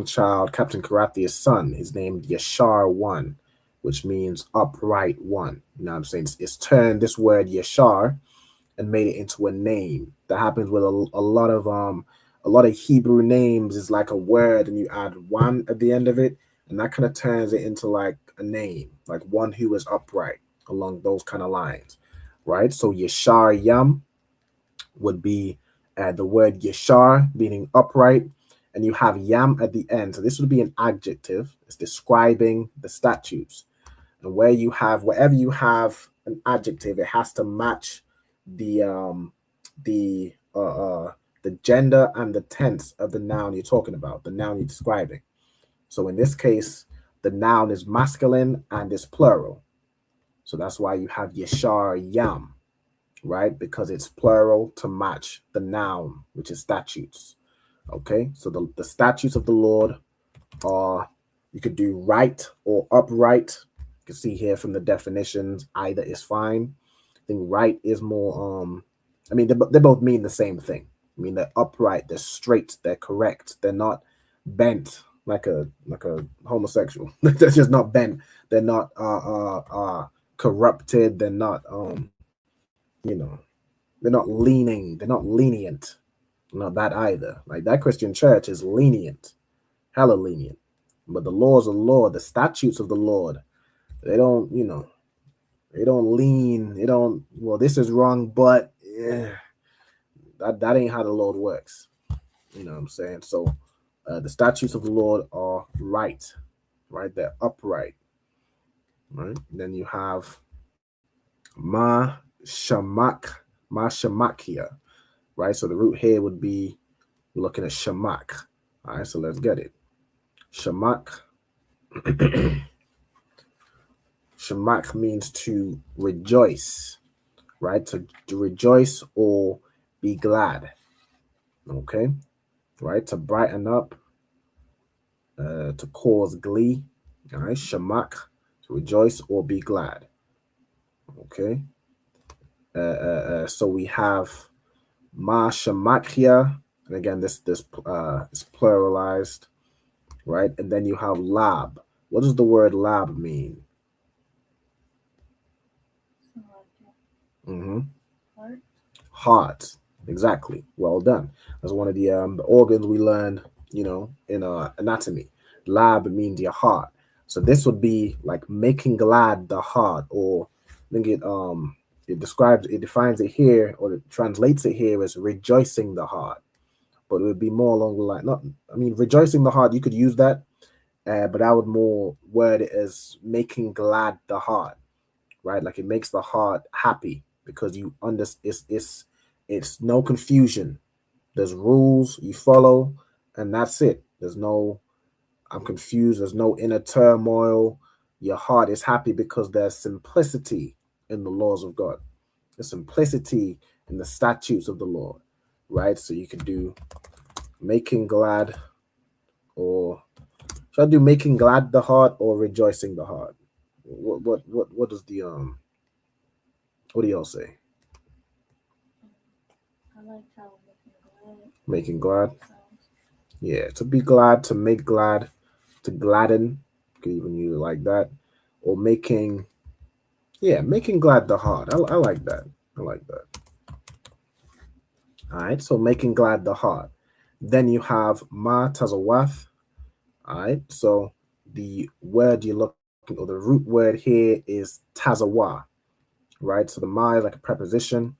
child, Captain Karathia's son, his name Yashar One, which means upright one. You know what I'm saying? It's turned this word Yashar and made it into a name. That happens with a lot of Hebrew names. Is like a word and you add one at the end of it, and that kind of turns it into like a name, like one who is upright, along those kind of lines, right? So Yashar Yam would be the word Yashar, meaning upright, and you have Yam at the end. So this would be an adjective. It's describing the statutes. And wherever you have an adjective, it has to match the gender and the tense of the noun you're talking about, the noun you're describing. So in this case, the noun is masculine and is plural. So that's why you have Yashar Yam, right? Because it's plural to match the noun, which is statutes. Okay, so the statutes of the Lord are, you could do right or upright. You can see here from the definitions, either is fine. I think right is more, I mean, they both mean the same thing. I mean, they're upright, they're straight, they're correct. They're not bent like a homosexual. They're just not bent. They're not corrupted. They're not, they're not leaning. They're not lenient. Not that either. Like that Christian church is lenient, hella lenient. But the laws of the Lord, the statutes of the Lord, they don't, they don't lean. They don't, well, this is wrong, but that ain't how the Lord works. You know what I'm saying? So the statutes of the Lord are right? They're upright, right? Then you have ma shamakia, right? So the root here would be, we're looking at shamak. All right, so let's get it. Shamak. Shamak means to rejoice, right? To rejoice or be glad. Okay, right? To brighten up, to cause glee. All right, shamak, to rejoice or be glad. Okay, So we have ma shamakia, and again this is pluralized, right? And then you have lab. What does the word lab mean? Heart. Exactly. Well done. That's one of the organs we learned, in anatomy. Lab means your heart. So this would be like making glad the heart, or I think it defines it here, or it translates it here as rejoicing the heart. But it would be more along the line. Rejoicing the heart. You could use that, but I would more word it as making glad the heart, right? Like it makes the heart happy because you it's no confusion. There's rules you follow, and that's it. There's no I'm confused. There's no inner turmoil. Your heart is happy because there's simplicity in the laws of God. There's simplicity in the statutes of the Lord, right? So you can do making glad, or should I do making glad the heart or rejoicing the heart? What does the what do y'all say? I like how Making glad. Yeah, to be glad, to make glad, to gladden. You can even use it like that. Or making glad the heart. I like that. I like that. All right, so making glad the heart. Then you have ma tazawath. All right, so the word you're looking, or the root word here is tazawa, right? So the ma is like a preposition.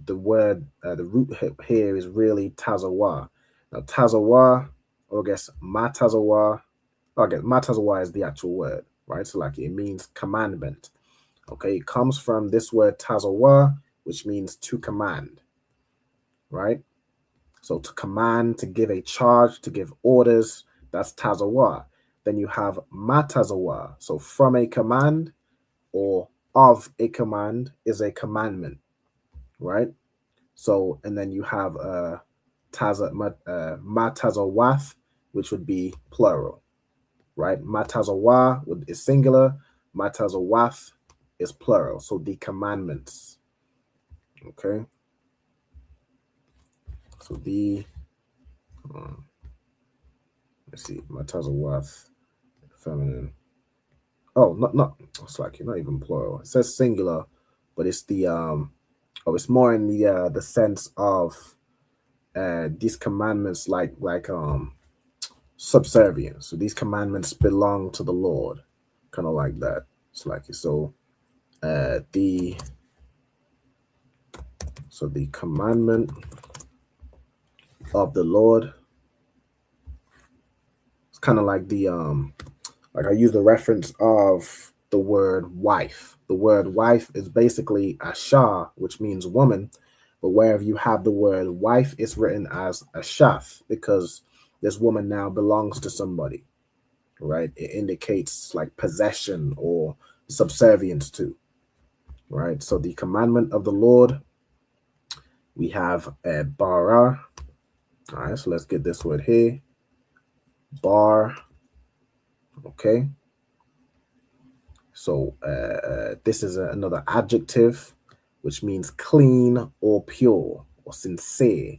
The word, the root here is really tazawa. Now tazawa, or I guess matazawa. I guess matazawa is the actual word, right? So like it means commandment. Okay, it comes from this word tazawa, which means to command, right? So to command, to give a charge, to give orders, that's tazawa. Then you have matazawa. So from a command or of a command is a commandment, right? So, and then you have matazawath, which would be plural, right? Matazawa is singular, matazawath is plural. So the commandments, okay? So the, let's see, matazawath, feminine. Oh, not, it's like, not even plural. It says singular, but it's the, it's more in the sense of these commandments like subservient. So these commandments belong to the Lord, kind of like that. It's like so the commandment of the Lord. It's kind of like the like I use the reference of the word wife. The word wife is basically asha, which means woman. But wherever you have the word wife, it's written as ashaf because this woman now belongs to somebody, right? It indicates like possession or subservience to, right? So the commandment of the Lord, we have bara. All right, so let's get this word here. Bar. Okay. So this is another adjective, which means clean or pure or sincere.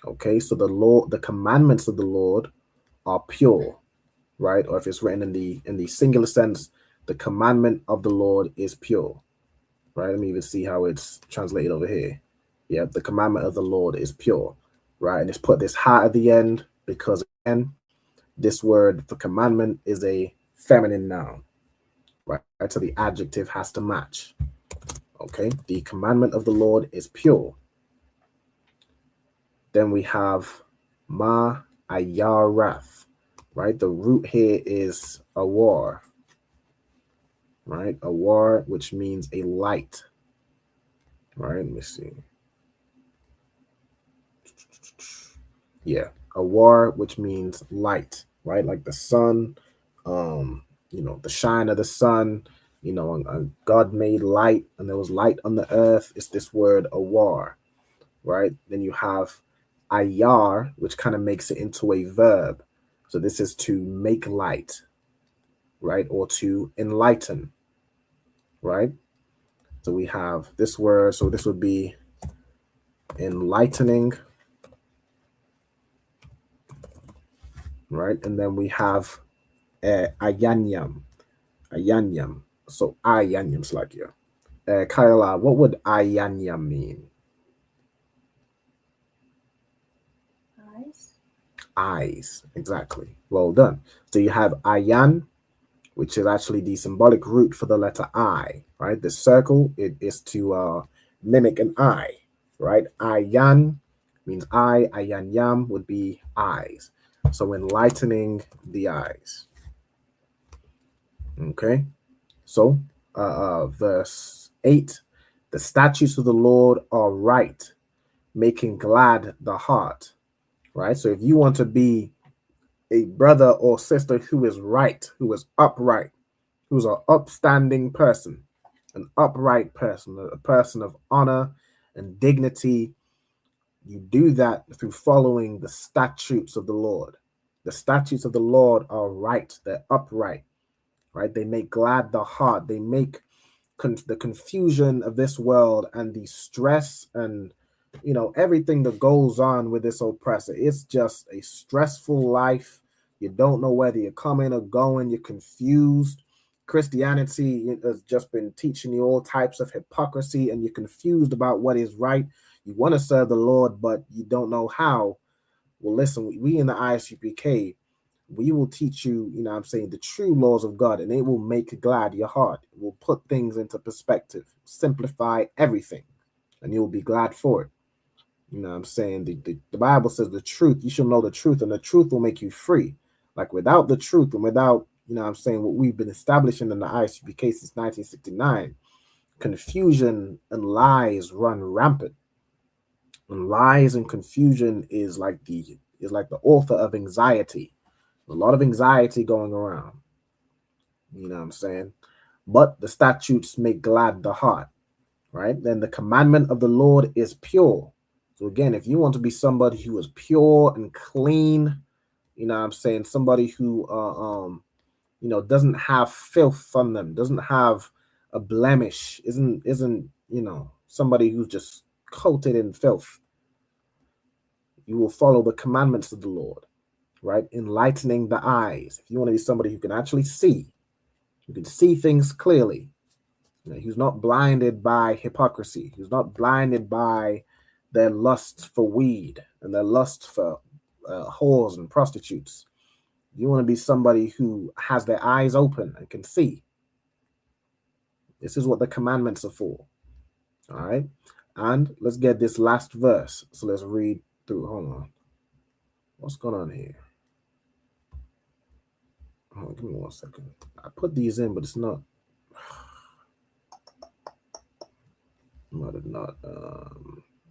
Okay, so the commandments of the Lord are pure, right? Or if it's written in the singular sense, the commandment of the Lord is pure, right? Let me even see how it's translated over here. Yeah, the commandment of the Lord is pure, right? And it's put this hat at the end because again, this word for commandment is a feminine noun, right? So the adjective has to match. Okay, the commandment of the Lord is pure. Then we have ma ayarath, right? The root here is awar, right? Awar, which means a light, right? Let me see. Yeah, awar, which means light, right? Like the sun, the shine of the sun, God made light and there was light on the earth. It's this word awar, right? Then you have ayar, which kind of makes it into a verb. So this is to make light, right? Or to enlighten, right? So we have this word. So this would be enlightening, right? And then we have ayanyam. Ayanyam. So ayanyam, Slakia. Kaila, what would ayanyam mean? Eyes, exactly. Well done. So you have ayan, which is actually the symbolic root for the letter I, right? The circle, it is to mimic an eye, right? Ayan means eye, ayan yam would be eyes. So enlightening the eyes. Okay, so verse 8, the statutes of the Lord are right, making glad the heart, right? So if you want to be a brother or sister who is right, who is upright, who's an upstanding person, an upright person, a person of honor and dignity, you do that through following the statutes of the Lord. The statutes of the Lord are right, they're upright, right? They make glad the heart. They make the confusion of this world and the stress and, you know, everything that goes on with this oppressor. It's just a stressful life. You don't know whether you're coming or going. You're confused. Christianity has just been teaching you all types of hypocrisy, and you're confused about what is right. You want to serve the Lord, but you don't know how. Well, listen, we in the ISUPK, we will teach you, you know what I'm saying, the true laws of God, and it will make glad your heart. It will put things into perspective, simplify everything, and you'll be glad for it. You know what I'm saying? The Bible says the truth, you shall know the truth, and the truth will make you free. Like without the truth and without, you know what I'm saying, what we've been establishing in the ISUPK since 1969, confusion and lies run rampant. And lies and confusion is like the author of anxiety. A lot of anxiety going around. You know what I'm saying? But the statutes make glad the heart, right? Then the commandment of the Lord is pure. So again, if you want to be somebody who is pure and clean, you know what I'm saying, somebody who you know, doesn't have filth on them, doesn't have a blemish, isn't you know, somebody who's just coated in filth, you will follow the commandments of the Lord, right? Enlightening the eyes. If you want to be somebody who can actually see, who can see things clearly, you know, who's not blinded by hypocrisy, who's not blinded by their lust for weed and their lust for whores and prostitutes. You want to be somebody who has their eyes open and can see. This is what the commandments are for. All right. And let's get this last verse. So let's read through. Hold on. What's going on here? Oh, give me 1 second. I put these in, but it's not. Not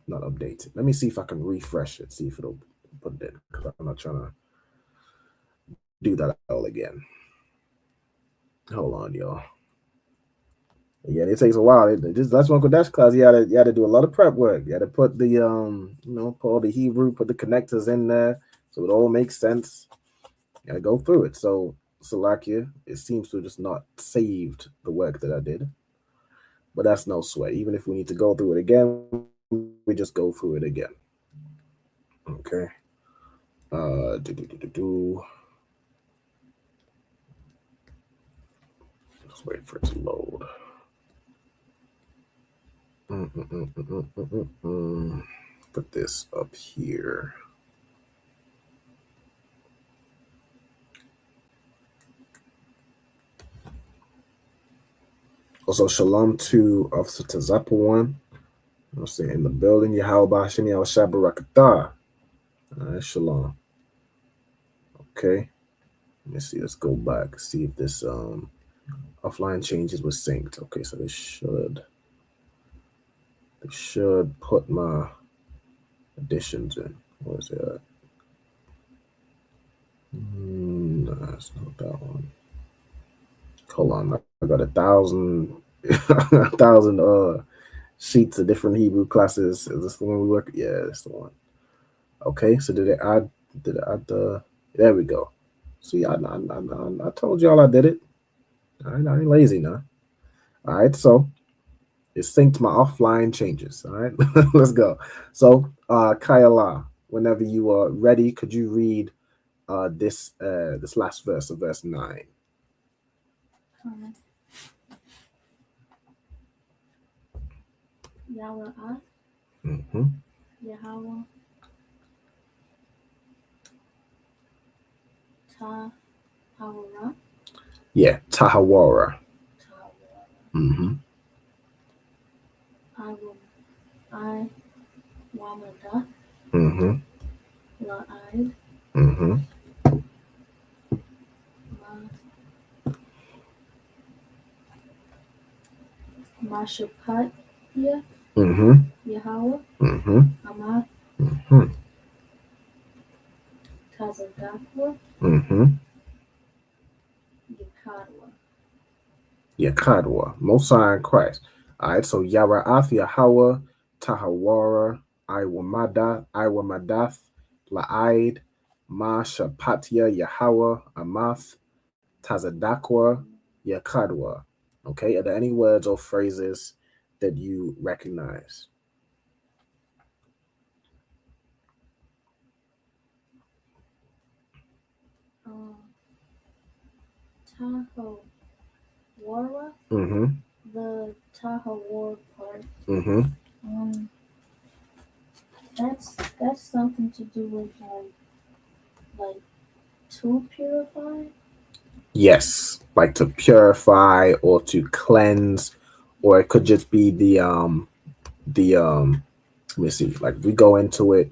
updated. Let me see if I can refresh it. See if it'll put it in, because I'm not trying to do that all again. Hold on, y'all. Yeah, it takes a while. This Lashawan Qadash class, you had to do a lot of prep work. You had to put the you know, put all the Hebrew, put the connectors in there, so it all makes sense. You gotta go through it. So Salakia, it seems to have just not saved the work that I did. But that's no sweat. Even if we need to go through it again, we just go through it again. Okay. Just wait for it to load. Put this up here. Also, shalom to Officer Tazapawan. I'm saying in the building. Yahweh Hashem Yahweh Shabarakatah. All right, shalom. Okay. Let me see. Let's go back. See if this offline changes were synced. Okay, so they should put my additions in. What is that? No, that's not that one. Hold on, I got 1,000 sheets of different Hebrew classes. Is this the one we work? Yeah, that's the one. Okay, so did it add the? There we go. See, I told y'all I did it. I ain't lazy now. All right, so It synced my offline changes. All right, let's go. So, Kayala, whenever you are ready, could you read this last verse of verse 9? Yahweh, Mm-hmm. Yahweh, Tahawara, Yeah, Tahawara. Mm-hmm. I Wamada, Mm-hmm. La'id, Mm-hmm. Mashapatya, Mm-hmm. Yahweh, Mm-hmm. Amath, Mm-hmm. Tazadakwa, Mm-hmm. Yakadwa. Yakadwa, Most High in Christ. All right, so Yara'ath, Yahweh, Tahawara, Iwamadath, La'id, Ma Shapatya, Yahweh, Amath, Tazadakwa, Yakadwa. Okay, are there any words or phrases that you recognize? Tahawara, Mm-hmm. the Tahawar part. Mm-hmm. That's something to do with like to purify. Yes, like to purify or to cleanse, or it could just be let me see, like we go into it.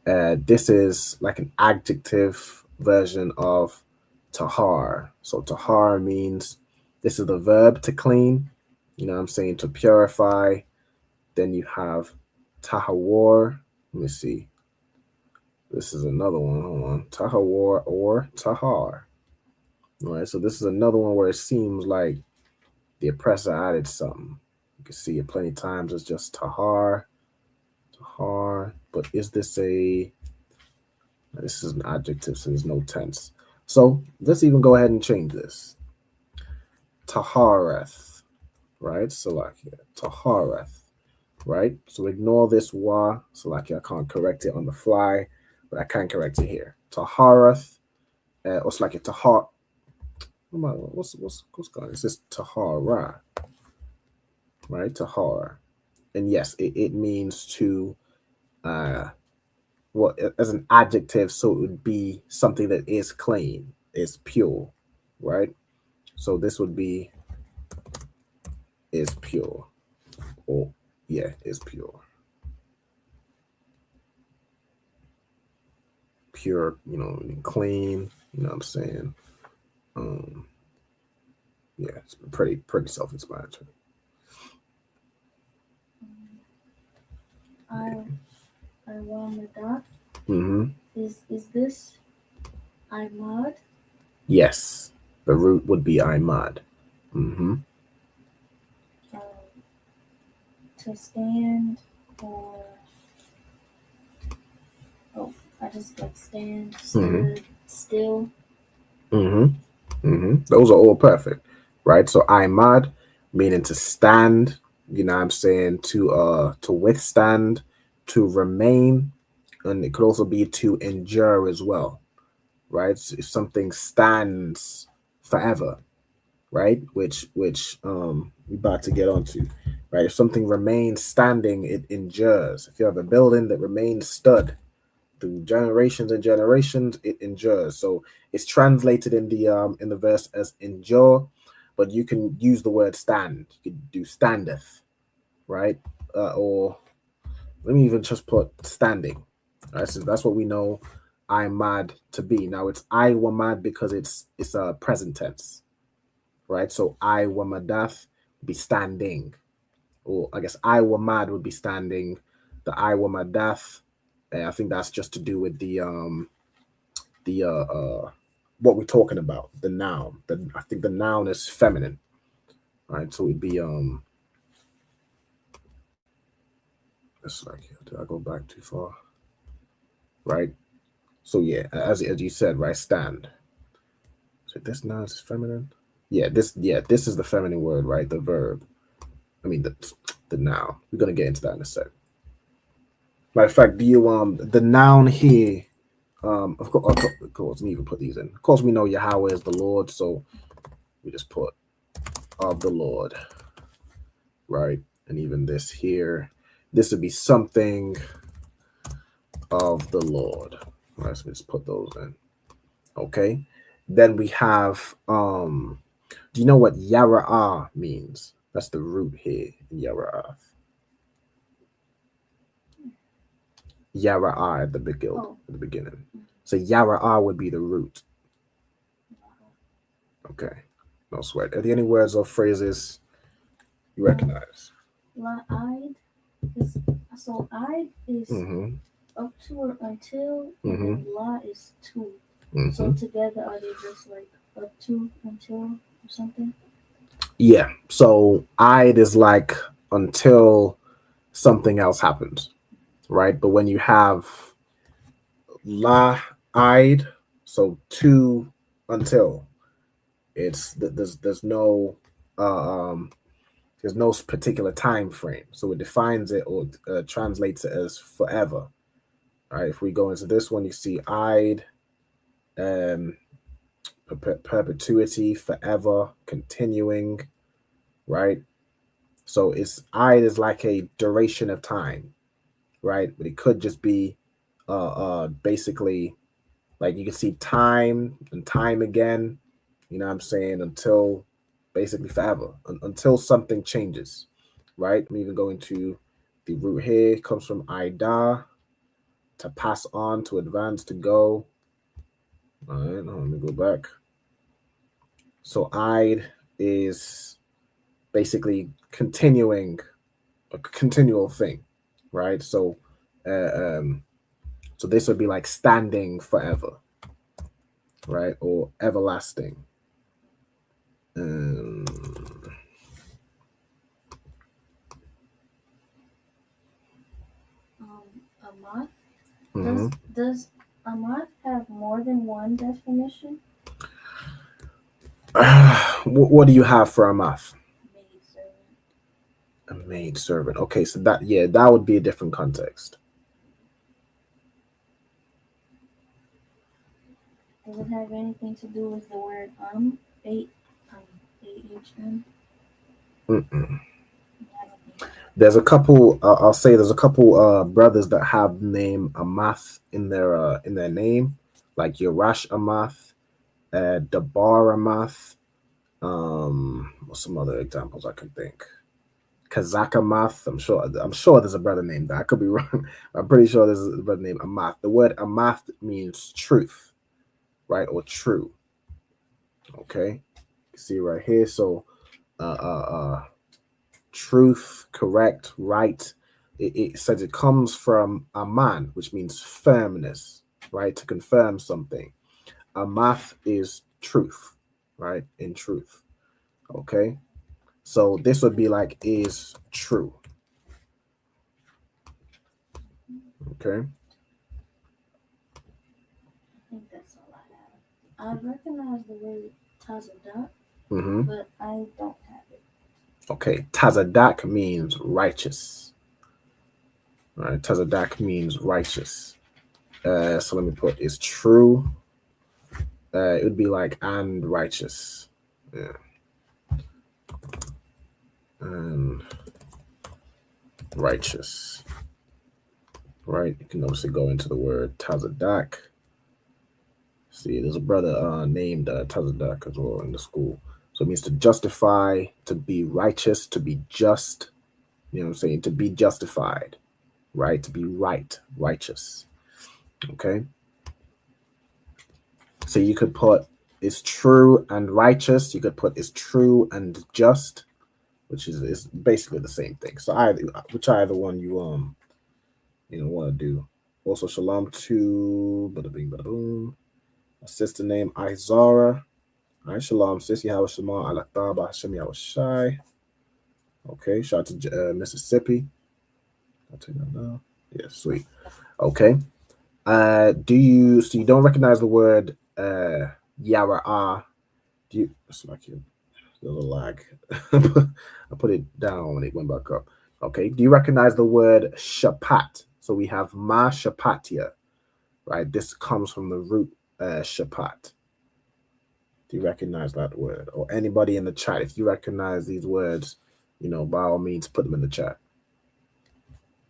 This is like an adjective version of tahar. So tahar means, this is the verb to clean, you know what I'm saying, to purify. Then you have tahawar. Let me see. This is another one. Hold on. Tahawar or tahar. All right, so this is another one where it seems like the oppressor added something. You can see it plenty of times. It's just tahar, but is this a? This is an adjective, so there's no tense. So let's even go ahead and change this. Tahareth, right? Salakia, tahareth, right? So ignore this wa. Salakia, I can't correct it on the fly, but I can correct it here. Tahareth, or Salakia, tahar. What's going on? It's just tahara, right? Tahara. And yes, it means to as an adjective, so it would be something that is clean, is pure, right? So this would be is pure, or yeah, is pure, clean, you know what I'm saying. Yeah, it's pretty self-explanatory. Iwamada. Mm-hmm. Is this Imad? Yes, the root would be Imad. Mm-hmm. To stand, or I just like stand, stood, still. Mm-hmm. Mm-hmm. Those are all perfect, right? So Imad meaning to stand, you know what I'm saying, to withstand, to remain, and it could also be to endure as well, right? So if something stands forever, right? Which we're about to get onto, right? If something remains standing, it endures. If you have a building that remains stood through generations and generations, it endures. So it's translated in the verse as endure, but you can use the word stand. You could do standeth, right? Or let me even just put standing. Right, so that's what we know I'm mad to be. Now it's I were mad because it's a present tense, right? So I were madath be standing, or I guess I were mad would be standing. The I were madath, I think that's just to do with the what we're talking about, the noun. I think the noun is feminine, right? So it'd be it's like, did I go back too far? Right. So yeah, as you said, right, stand. So this noun is feminine. Yeah, this is the feminine word, right? The verb. I mean the noun. We're gonna get into that in a sec. Matter of fact, do you the noun here? Of course, let me even put these in. Of course, we know Yahweh is the Lord, so we just put of the Lord, right? And even this here, this would be something of the Lord. All right, so let's put those in. Okay. Then we have do you know what Yara'ah means? That's the root here in Yara'ah. Yara'ah at the beginning. So Yara'ah would be the root. Okay. No sweat. Are there any words or phrases you recognize? La'id is so Id is up to or until, and then La is to. So together, are they just like up to, until, or something? Yeah. So Id is like until something else happens, right? But when you have La Id, so to until, it's there's no particular time frame, so it defines it or translates it as forever. All right, if we go into this one, you see Id, perpetuity, forever, continuing, right? So it's Id is like a duration of time, right? But it could just be basically like you can see time and time again, you know what I'm saying, until basically forever, until something changes, right? I'm even going to the root here. It comes from Ida, to pass on, to advance, to go. All right, now let me go back. So Id is basically continuing, a continual thing, right? So so this would be like standing forever, right? Or everlasting. Amath. Does Amath have more than one definition? What do you have for Amath? A maid servant. Okay, so that would be a different context. Does it have anything to do with the word A-H-M? There's a couple. I'll say there's a couple brothers that have the name Amath in their name, like Yorash Amath, Dabar Amath. What's some other examples I can think? Kazak Amath. I'm sure there's a brother named that. I could be wrong. I'm pretty sure there's a brother named Amath. The word Amath means truth, right, or true. Okay, you see right here. So, truth, correct, right. It says it comes from aman, which means firmness, right? To confirm something. Amath is truth, right? In truth. Okay. So this would be like is true. Okay. I think that's all I have. I recognize the word tazadak, but I don't have it. Okay, tazadak means righteous. All right, tazadak means righteous. So let me put is true. It would be like and righteous. Yeah. And righteous. Right, you can obviously go into the word tazadak. See, there's a brother named Tazadak as well in the school. So it means to justify, to be righteous, to be just. You know what I'm saying? To be justified, right? To be right, righteous. Okay. So you could put is true and righteous. You could put is true and just, which is basically the same thing. So whichever one you want to do. Also, shalom to bada bing bada boom. A sister named Izara. All right, shalom, sis. Yahweh Shema, Alataba, Hashem Yahweh Shai. Okay, shout out to Mississippi. I'll take that now. Yeah, sweet. Okay. Do you don't recognize the word Yara'ah? Do you? That's like you. little lag. I put it down and it went back up. Okay, do you recognize the word shapat? So we have ma shapatia, right? This comes from the root shapat. Do you recognize that word? Or anybody in the chat, if you recognize these words, by all means, put them in the chat.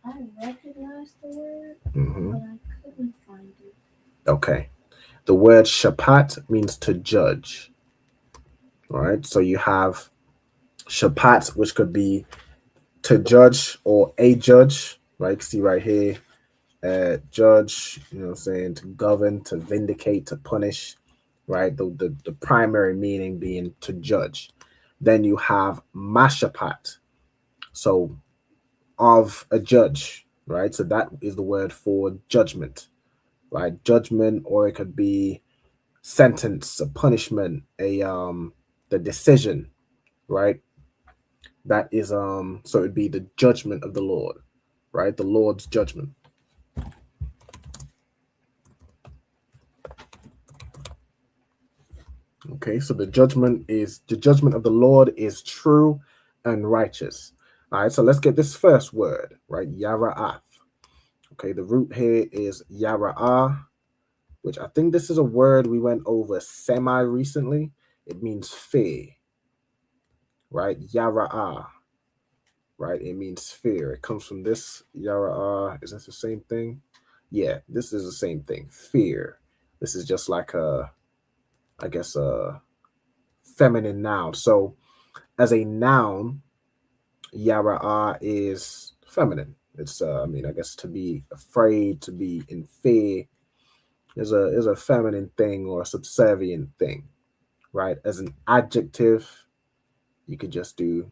I recognize the word, Mm-hmm. but I couldn't find it. Okay. The word shapat means to judge. All right. So you have shapat, which could be to judge or a judge, right? You can see right here, judge, to govern, to vindicate, to punish, right? The primary meaning being to judge. Then you have mashapat, so of a judge, right? So that is the word for judgment, right? Judgment, or it could be sentence, a punishment, the decision, right? That is so it'd be the judgment of the Lord, right? The Lord's judgment. Okay, so the judgment of the Lord is true and righteous. All right, so let's get this first word, right? Yara'ath. Okay, the root here is yara'ah, which I think this is a word we went over semi recently. It means fear, right? Yara'ah, right? It means fear. It comes from this yara'ah. Is this the same thing? Yeah, this is the same thing. Fear. This is just like a feminine noun. So as a noun, yara'ah is feminine. It's I guess to be afraid, to be in fear is a feminine thing or a subservient thing, right? As an adjective, you could just do,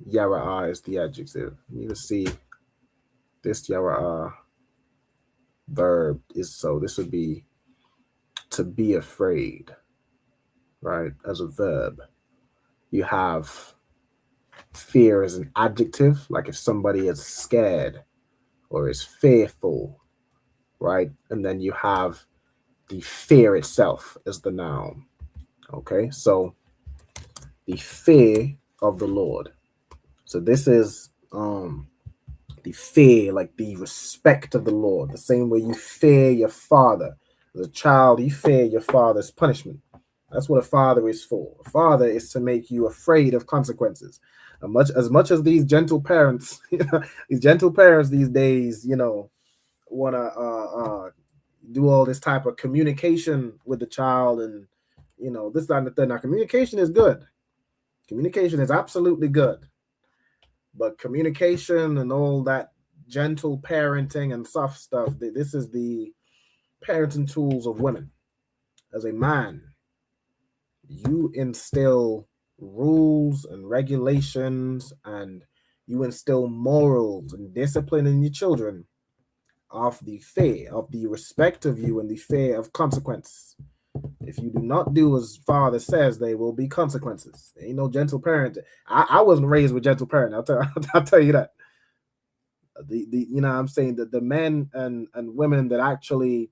yara'ah is the adjective. You can see this yara'ah verb is, so this would be to be afraid, right? As a verb. You have fear as an adjective, like if somebody is scared or is fearful, right? And then you have the fear itself as the noun. Okay, so the fear of the Lord. So this is the fear, like the respect of the Lord, the same way you fear your father. As a child, you fear your father's punishment. That's what a father is for. A father is to make you afraid of consequences. As much as these gentle parents, these days, want to do all this type of communication with the child, and this, that, and the third. Now, communication is good. Communication is absolutely good, but communication and all that gentle parenting and soft stuff, this is the parenting tools of women. As a man, you instill rules and regulations, and you instill morals and discipline in your children of the fear, of the respect of you, and the fear of consequence. If you do not do as father says, there will be consequences. Ain't no gentle parent. I wasn't raised with gentle parent. I'll tell you that. I'm saying that the men and women that actually,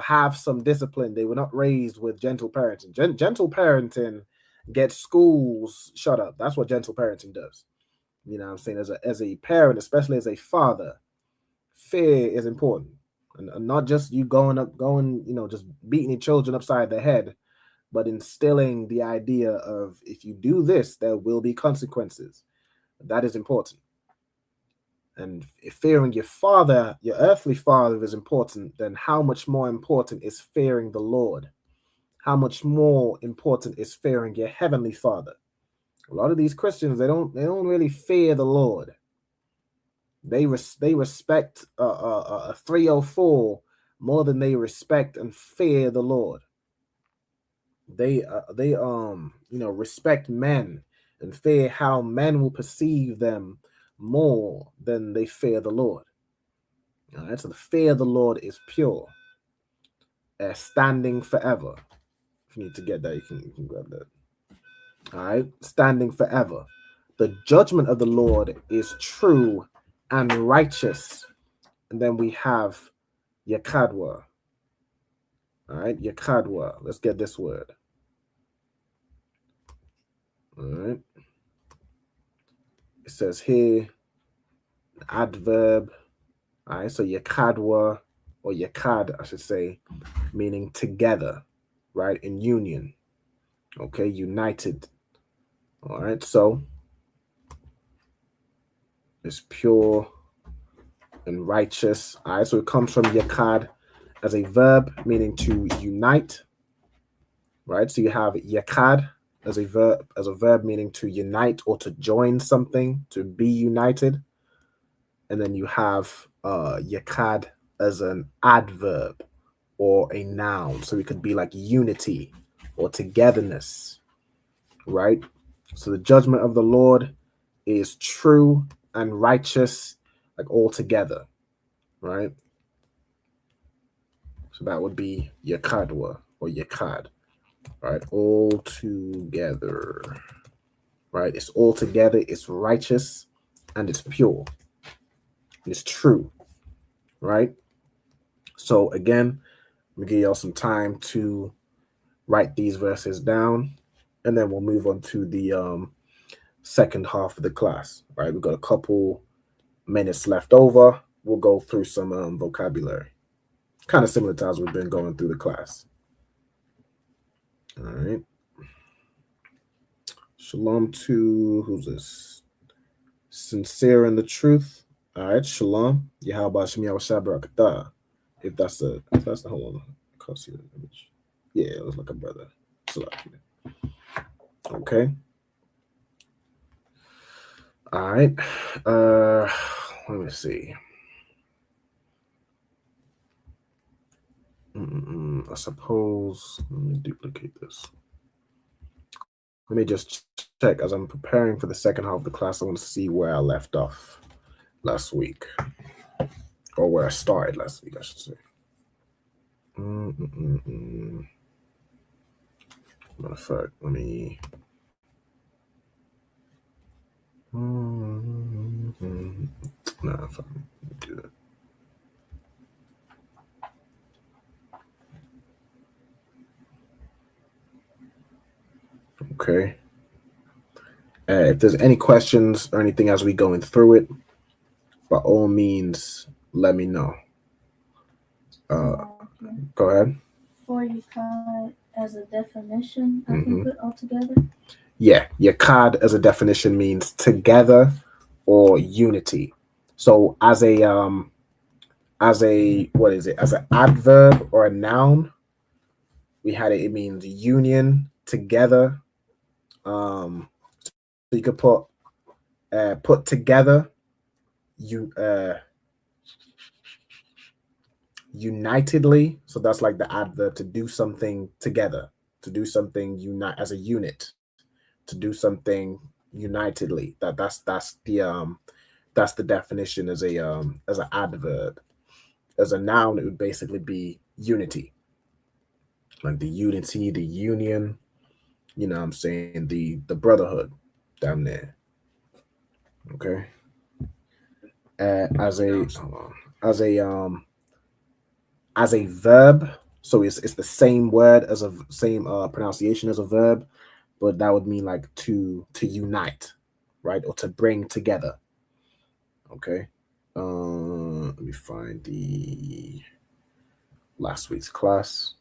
have some discipline, they were not raised with gentle parenting. Gentle parenting gets schools shut up. That's what gentle parenting does. I'm saying, as a parent, especially as a father, fear is important. And not just you just beating your children upside the head, but instilling the idea of, if you do this, there will be consequences. That is important. And if fearing your father, your earthly father, is important, then how much more important is fearing the Lord? How much more important is fearing your heavenly Father? A lot of these Christians, they don't really fear the Lord. They respect a 304 more than they respect and fear the Lord. They respect men and fear how men will perceive them more than they fear the Lord. All right, so the fear of the Lord is pure, standing forever. If you need to get that, you can grab that. All right, standing forever. The judgment of the Lord is true and righteous. And then we have Yakadwa. All right, Yakadwa. Let's get this word. All right. It says here, adverb. All right, so yakadwa, or yakad, I should say, meaning together, right? In union. Okay, united. All right, so it's pure and righteous. All right, so it comes from yakad as a verb, meaning to unite. Right, so you have yakad as a verb meaning to unite or to join something, to be united. And then you have yakad as an adverb or a noun. So it could be like unity or togetherness, right? So the judgment of the Lord is true and righteous, like all together, right? So that would be yakadwa or yakad, right? All together, right? It's all together, it's righteous, and it's pure. It's true, right? So again, let me give y'all some time to write these verses down, and then we'll move on to the second half of the class. Right, we've got a couple minutes left over. We'll go through some vocabulary, kind of similar to as we've been going through the class. All right. Shalom to, who's this? Sincere in the truth. All right, shalom. Yahweh Shemiah Shabbarakatah. If that's the hold on, I can't see the image. Yeah, it looks like a brother. Okay. All right. Let me see. I suppose, let me duplicate this. Let me just check as I'm preparing for the second half of the class. I want to see where I left off last week, or where I started last week, I should say. Matter of fact, let me. No, if I do that. Okay. If there's any questions or anything as we going through it, by all means, let me know. Go ahead. For yakad as a definition, I can put all together. Yeah, yakad as a definition means together or unity. So as a what is it? As an adverb or a noun, we had it. It means union, together. So you could put together, unitedly. So that's like the adverb, to do something together, to do something unite as a unit, to do something unitedly. That's the definition as an adverb. As a noun, it would basically be unity, like the unity, the union. You know what I'm saying? The brotherhood down there. Okay. As a verb, so it's the same word as a same pronunciation as a verb, but that would mean like to unite, right? Or to bring together. Okay. Let me find the last week's class.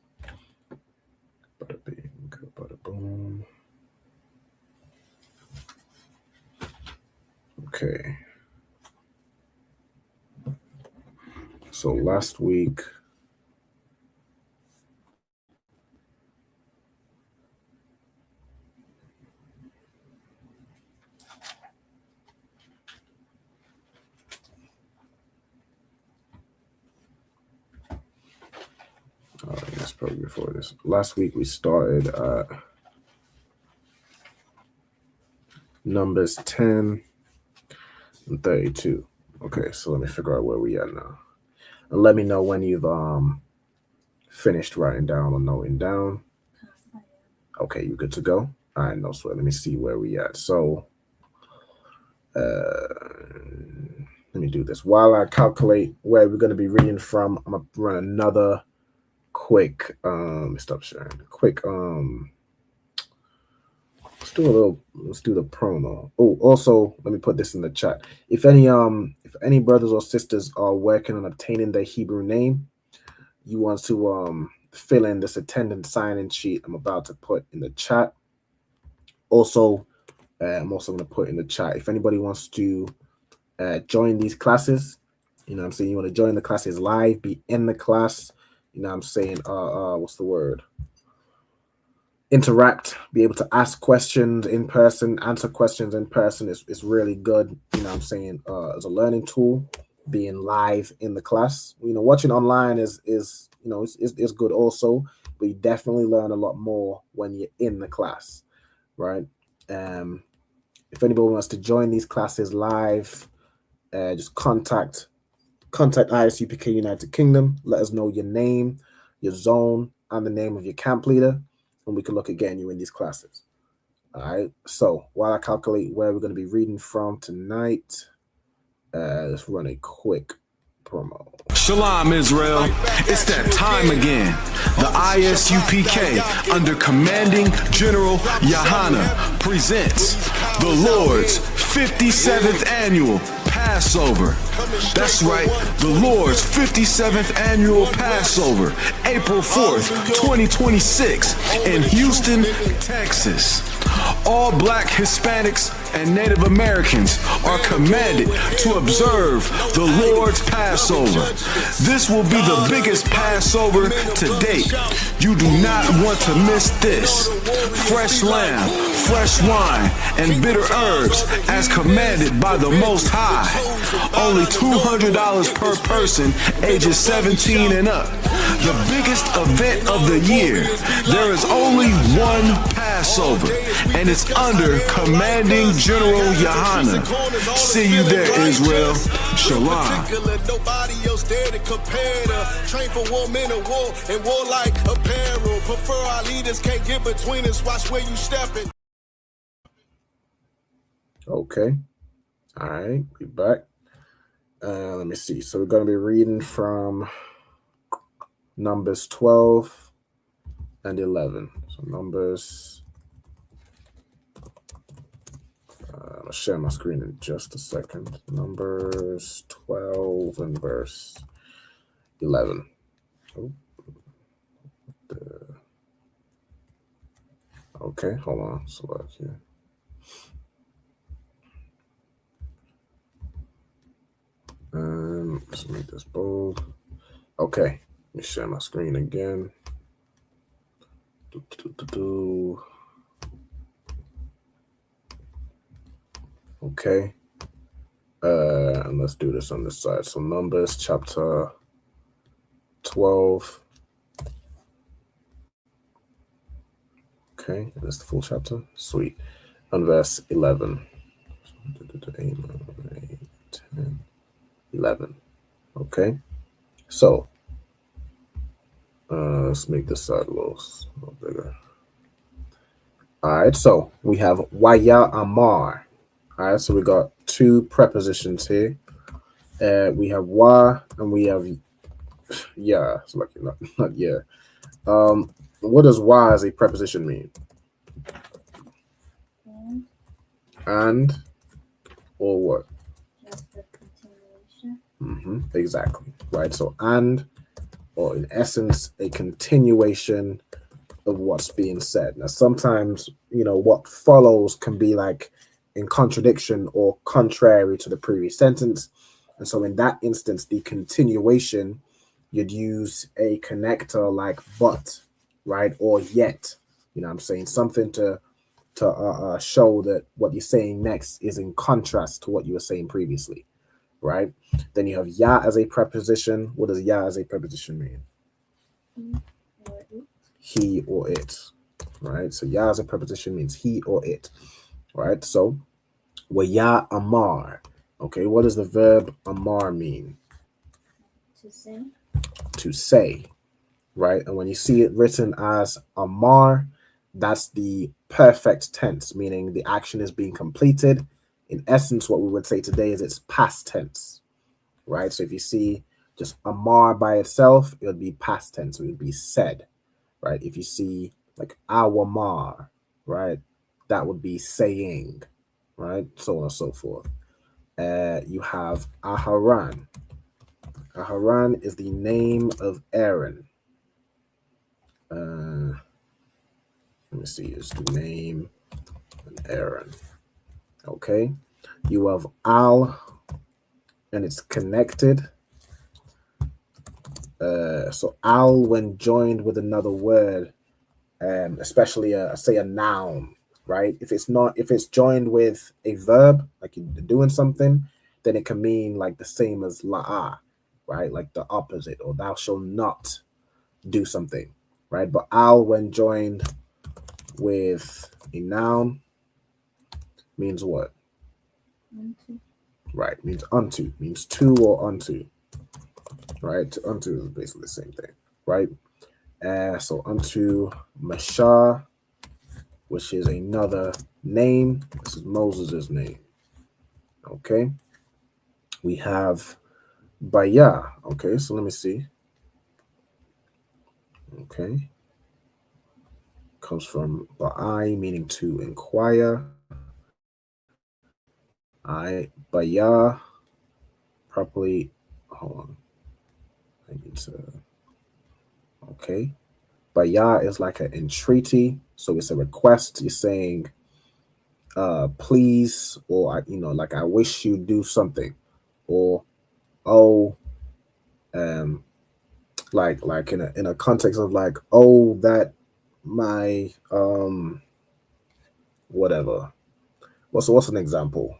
Bada bing, bada boom. Okay. So last week, that's probably before this. Last week we started at Numbers 10 and 32. Okay, so let me figure out where we are now. And let me know when you've finished writing down or noting down. Okay, you good to go? All right, no sweat. Let me see where we at. So let me do this. While I calculate where we're going to be reading from, I'm going to run another quick, stop sharing. Quick let's do the promo. Oh, also let me put this in the chat. If any brothers or sisters are working on obtaining their Hebrew name, you want to fill in this attendance sign-in sheet I'm about to put in the chat. Also, I'm also going to put in the chat if anybody wants to join these classes. You know what I'm saying? You want to join the classes live, be in the class. You know what I'm saying? What's the word? Interact, be able to ask questions in person, answer questions in person. It's really good. You know what I'm saying? As a learning tool, being live in the class. You know, watching online is you know, it's good also, but you definitely learn a lot more when you're in the class, right? If anybody wants to join these classes live, just contact ISUPK United Kingdom. Let us know your name, your zone, and the name of your camp leader, and we can look at getting you in these classes. All right. So while I calculate where we're going to be reading from tonight, let's run a quick promo. Shalom, Israel. It's that time again. The ISUPK, under commanding General Yahana, presents the Lord's 57th annual Passover. That's right, the Lord's 57th annual Passover, April 4th, 2026, in Houston, Texas. All Black, Hispanics, and Native Americans are commanded to observe the Lord's Passover. This will be the biggest Passover to date. You do not want to miss this. Fresh lamb, fresh wine, and bitter herbs as commanded by the Most High. Only $200 per person, ages 17 and up. The biggest event of the year. There is only one Passover, and it's under commanding General Yahana. See you there, Israel. Shalom. Train for war, men of war, and warlike apparel. Prefer our leaders, can't get between us. Watch where you stepping. Okay. All right, we back. Let me see. So we're going to be reading from Numbers 12 and 11. So Numbers. I'll share my screen in just a second. Numbers 12 and verse 11. Oh. Okay, hold on. Select here. Let's make this bold. Okay, let me share my screen again. Okay. And let's do this on this side. So Numbers chapter 12. Okay, that's the full chapter. Sweet. And verse 11. 10, 11. Okay. So let's make this side a little bigger. All right, so we have Waya Amar. All right, so we got two prepositions here. We have wa and we have yeah. It's like not yeah. What does wa as a preposition mean? And or what? Just the continuation. Exactly. Right. So and, or in essence, a continuation of what's being said. Now, sometimes, what follows can be like in contradiction or contrary to the previous sentence. And so in that instance, the continuation, you'd use a connector like but, right? Or yet, I'm saying something to show that what you're saying next is in contrast to what you were saying previously, right? Then you have ya as a preposition. What does ya as a preposition mean? He or it, right? So ya as a preposition means he or it, right? So ya amar. Okay, what does the verb amar mean? To say. To say, right? And when you see it written as amar, that's the perfect tense, meaning the action is being completed. In essence, what we would say today is it's past tense, right? So if you see just amar by itself, it would be past tense. It would be said, right? If you see like awamar, right? that would be saying, right? So on and so forth. You have Aharon. Aharon is the name of Aaron. Let me see, it's the name of Aaron. Okay. You have Al, and it's connected. So Al, when joined with another word, especially say a noun, right? If it's joined with a verb, like you're doing something, then it can mean like the same as la'ah, right? Like the opposite, or thou shalt not do something, right? But al, when joined with a noun, means what? Unto. Right, means unto, means to or unto, right? Unto is basically the same thing, right? So unto Mashah, which is another name. This is Moses' name. Okay. We have Bayah. Okay, so let me see. Okay. Comes from Ba'ai, meaning to inquire. Bayah, properly, hold on. I need to, okay. Bayah is like an entreaty. So it's a request. You're saying, please, or, like, I wish you do something, or, oh, like in a context of like, oh, that my whatever. What's an example?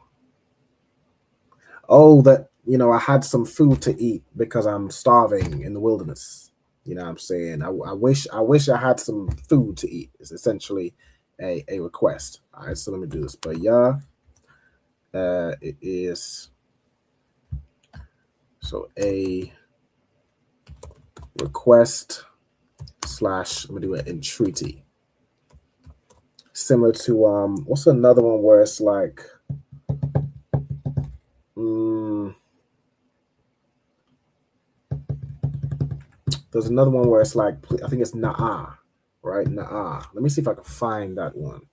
Oh, that I had some food to eat because I'm starving in the wilderness. You know what I'm saying? I wish I had some food to eat. It's essentially a request. All right, so let me do this. But yeah, it is so a request / let me do an entreaty. Similar to what's another one where it's like there's another one where it's like, I think it's na'ah, right? Na'ah. Let me see if I can find that one.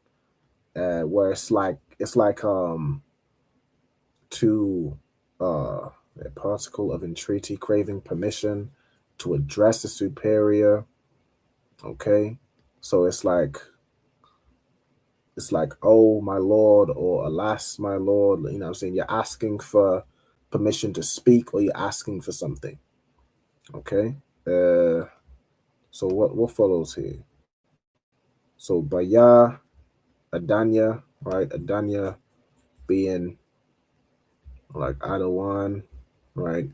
Where it's like to a particle of entreaty, craving permission to address the superior. Okay, so it's like, oh my lord, or alas my lord. You know what I'm saying? You're asking for permission to speak, or you're asking for something. Okay. So what follows here? So Bayah, Adanya, right? Adanya being like Adawan, right?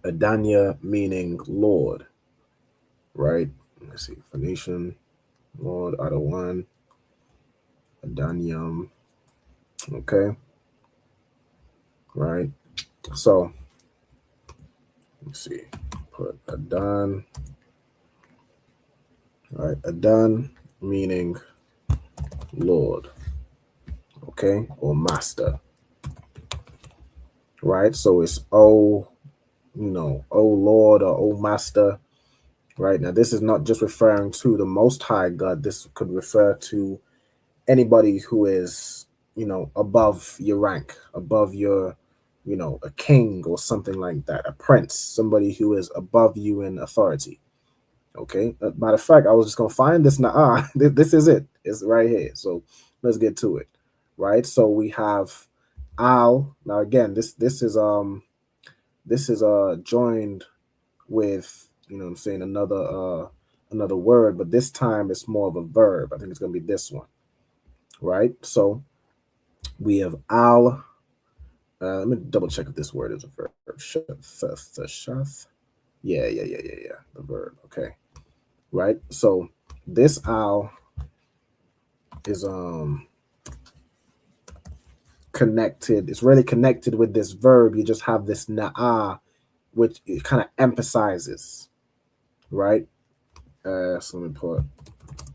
Adanya meaning Lord, right? Let's see, Phoenician, Lord, Adawan, Adanyam, okay, right? So let's see, put Adan, right? Adan meaning Lord, okay, or master, right? So it's oh Lord, or oh master. Right, now this is not just referring to the Most High God. This could refer to anybody who is, above your rank, above your, a king or something like that, a prince, somebody who is above you in authority. Okay, matter of fact, I was just gonna find this now. This is it. It's right here. So let's get to it. Right. So we have Al. Now again, this is joined with, you know what I'm saying, another word, but this time it's more of a verb. I think it's gonna be this one, right? So we have al. Let me double check if this word is a verb. Yeah, the verb. Okay, right. So this al is connected. It's really connected with this verb. You just have this na'ah, which it kind of emphasizes, right? So let me put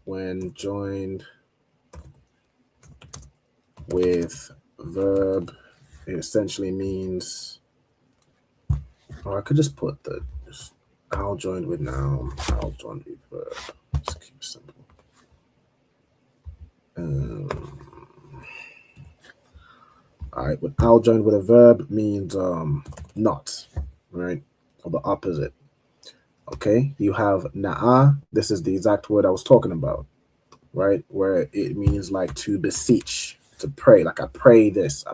when joined with verb, it essentially means, or I could just put I'll joined with noun, I'll joined with verb. Let's keep it simple. All right, with al joined with a verb means not, right, or the opposite. Okay, you have na'a. This is the exact word I was talking about, right, where it means like to beseech, to pray, like I pray this,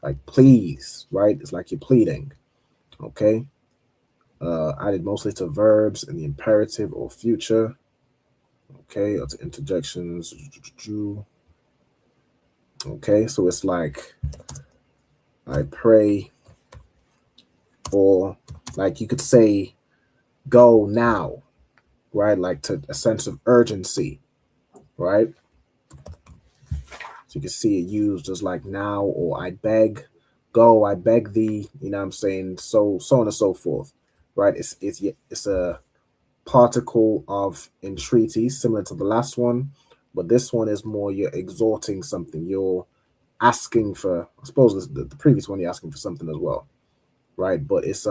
like please, right? It's like you're pleading. Okay, added mostly to verbs in the imperative or future. Okay, or to interjections. Okay, so it's like I pray, or like you could say go now, right? Like to a sense of urgency, right? So you can see it used as like now, or I beg, go, I beg thee, you know what I'm saying? So on and so forth, right? It's a particle of entreaty, similar to the last one, but this one is more you're exhorting something, you're asking for, I suppose the previous one you're asking for something as well, right? But it's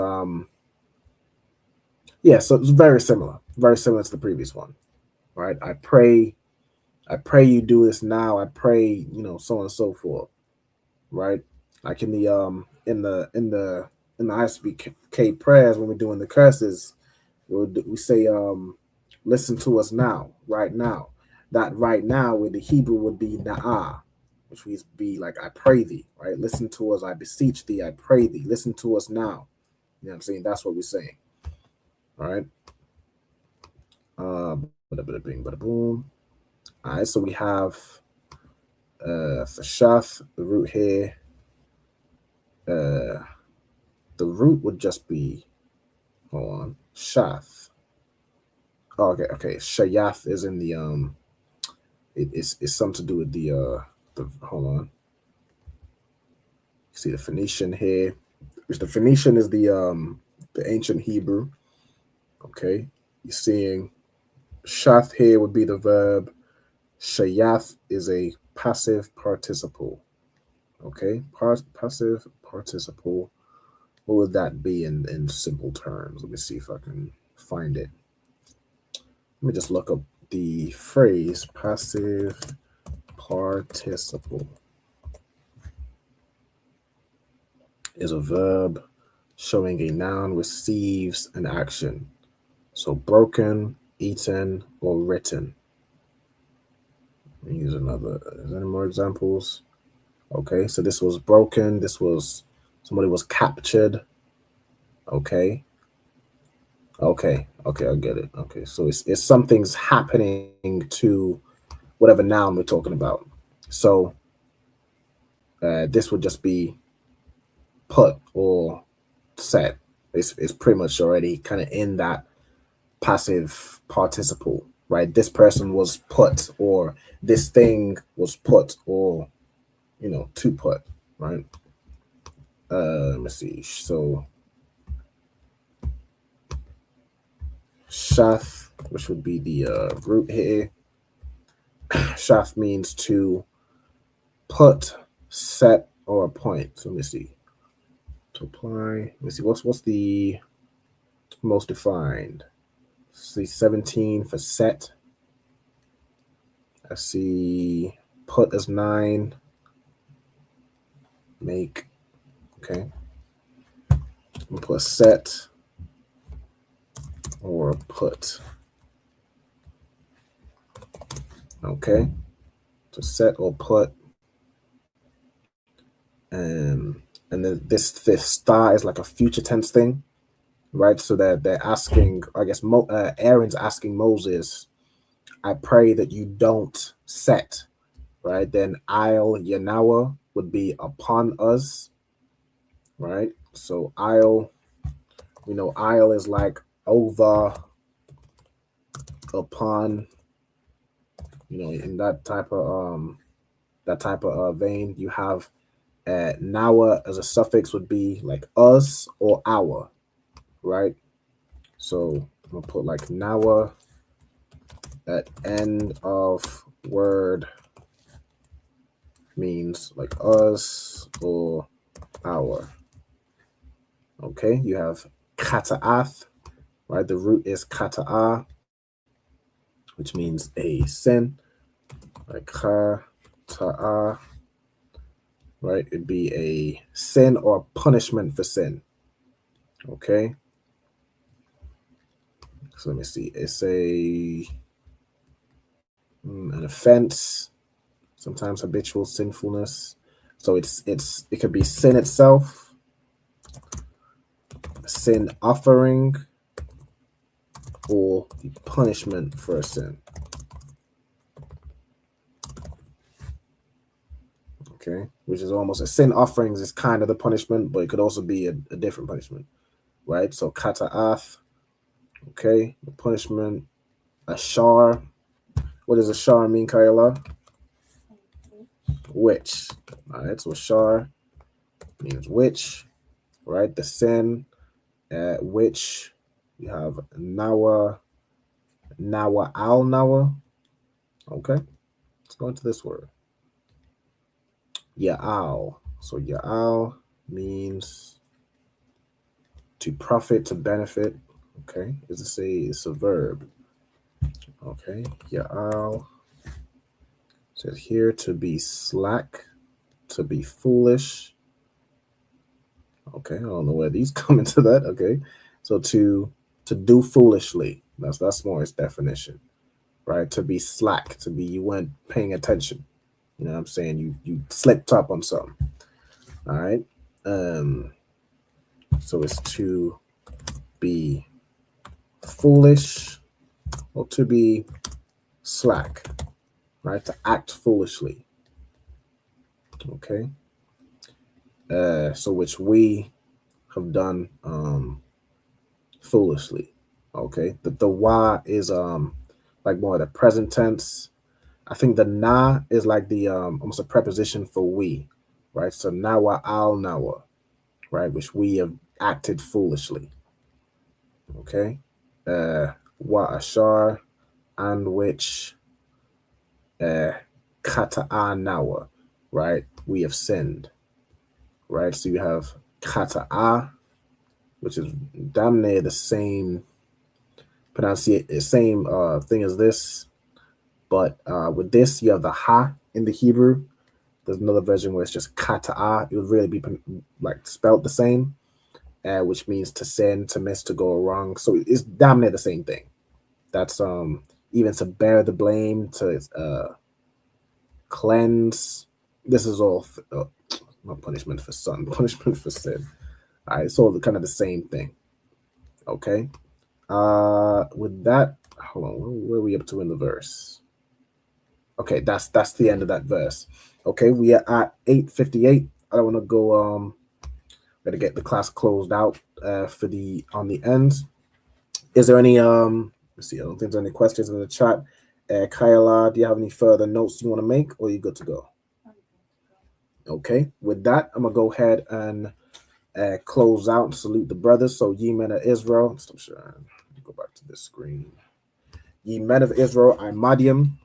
yeah, so it's very similar to the previous one, right? I pray you do this now, I pray, you know, so on and so forth, right? Like in the ISUPK prayers, when we're doing the curses, we say listen to us now, right now. That right now with the Hebrew would be na'ah, which would be like I pray thee, right? Listen to us, I beseech thee, I pray thee, listen to us now. You know what I'm saying? That's what we're saying. All right. Bada bing, bada boom. All right, so we have for shath, the root here. The root would just be, hold on, shath. Oh, okay. Shayath is in the it's something to do with the hold on. You see the Phoenician here, which the Phoenician is the ancient Hebrew. Okay, you're seeing shath here would be the verb. Shayath is a passive participle. Okay, passive participle. What would that be in simple terms? Let me see if I can find it. Let me just look up the phrase passive participle. Is a verb showing a noun receives an action. So broken, eaten, or written. Let me use another. Is there any more examples? Okay, so this was broken. This was somebody was captured. Okay, I get it. Okay, so it's something's happening to whatever noun we're talking about. So this would just be put or set. It's pretty much already kind of in that passive participle, right? This person was put, or this thing was put, or you know, to put, right? Let me see. So shath, which would be the root here. Shath means to put, set, or appoint. So let me see. To apply. Let me see. What's the most defined? See 17 for set. I see put as 9. Make. Okay. We'll put set or put. Okay. So set or put. And then this star is like a future tense thing, right? So that they're asking, I guess Aaron's asking Moses, I pray that you don't set, right? Then I'll Yanawa would be upon us, right? So I'll, you know, I'll is like over, upon, you know, in that type of vein. You have nawa as a suffix would be like us or our, right? So I'm gonna put like nawa at end of word means like us or our. Okay, you have kata'ath, right? The root is kata'ah, which means a sin, like kata'ah, right? It'd be a sin or punishment for sin. Okay. So let me see. It's an offense, sometimes habitual sinfulness. So it could be sin itself, sin offering, or the punishment for a sin. Okay, which is almost a sin offerings is kind of the punishment, but it could also be a different punishment, right? So kata'ath, okay, the punishment. Ashar, what does ashar mean, Kayla? Witch. All right, so ashar means witch, right? The sin, witch. You have nawa, al-nawa. Okay, let's go into this word. Ya'al. So ya'al means to profit, to benefit. Okay, it's a verb. Okay, ya'al says here to be slack, to be foolish. Okay, I don't know where these come into that. Okay, so to do foolishly. That's more its definition, right? To be slack, to be you weren't paying attention. You know what I'm saying? You slipped up on something. All right. So it's to be foolish or to be slack, right? To act foolishly. Okay. So which we have done foolishly. Okay. The wa is like more the present tense. I think the na is like the almost a preposition for we, right? So nawa al nawa, right? Which we have acted foolishly. Okay. Wa ashar, and which kata'a nawa, right? We have sinned, right? So you have kata'a, which is damn near the same pronunciation, same thing as this. But with this, you have the ha in the Hebrew. There's another version where it's just kata'a. It would really be like spelled the same, which means to sin, to miss, to go wrong. So it's damn near the same thing. That's even to bear the blame, to cleanse. This is all not punishment for sin, punishment for sin. All right, it's all kind of the same thing. Okay. With that, hold on, where are we up to in the verse? Okay, that's the end of that verse. Okay, we are at 8:58. I don't want to go. Gotta get the class closed out on the end. Is there any let's see? I don't think there's any questions in the chat. Kayla, do you have any further notes you want to make, or are you good to go? Okay, with that, I'm gonna go ahead and close out and salute the brothers. So ye men of Israel, stop sharing. Go back to this screen. Ye men of Israel, I'm Madiam.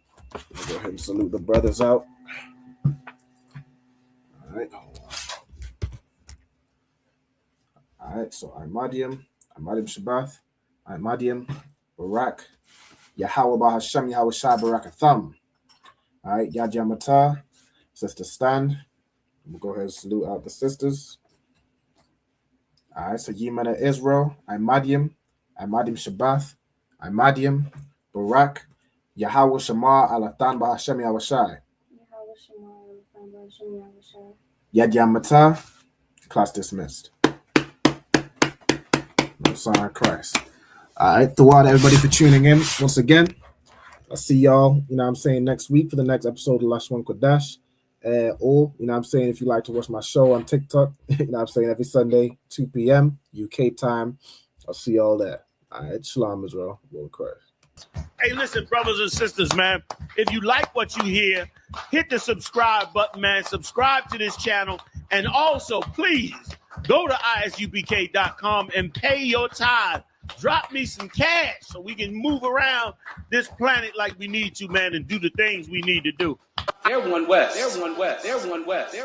Go ahead and salute the brothers out. All right. All right. So I'm Madiam Shabbath. I'm Madiam Barak. Yahweh Bahashem Yahweh Shai Barakatham. All right. Yajamata. Sister stand. We'll go ahead and salute out the sisters. All right. So ye men of Israel, I'm Madiam Shabbath. I'm Madiam Barak. Yahweh Shema Alatan Bahashem Yahweh Shai. Yad Yamata. Class dismissed. No sign of Christ. All right. Throughout everybody for tuning in once again. I'll see y'all, you know what I'm saying, next week for the next episode of Lashawan Qadash. Or, you know what I'm saying, if you like to watch my show on TikTok, you know what I'm saying, every Sunday, 2 p.m. UK time. I'll see y'all there. All right. Shalom, Israel. Lord Christ. Hey, listen, brothers and sisters, man. If you like what you hear, hit the subscribe button, man. Subscribe to this channel. And also, please, go to ISUPK.com and pay your tithe. Drop me some cash so we can move around this planet like we need to, man, and do the things we need to do. Everyone west. Everyone west. Everyone west.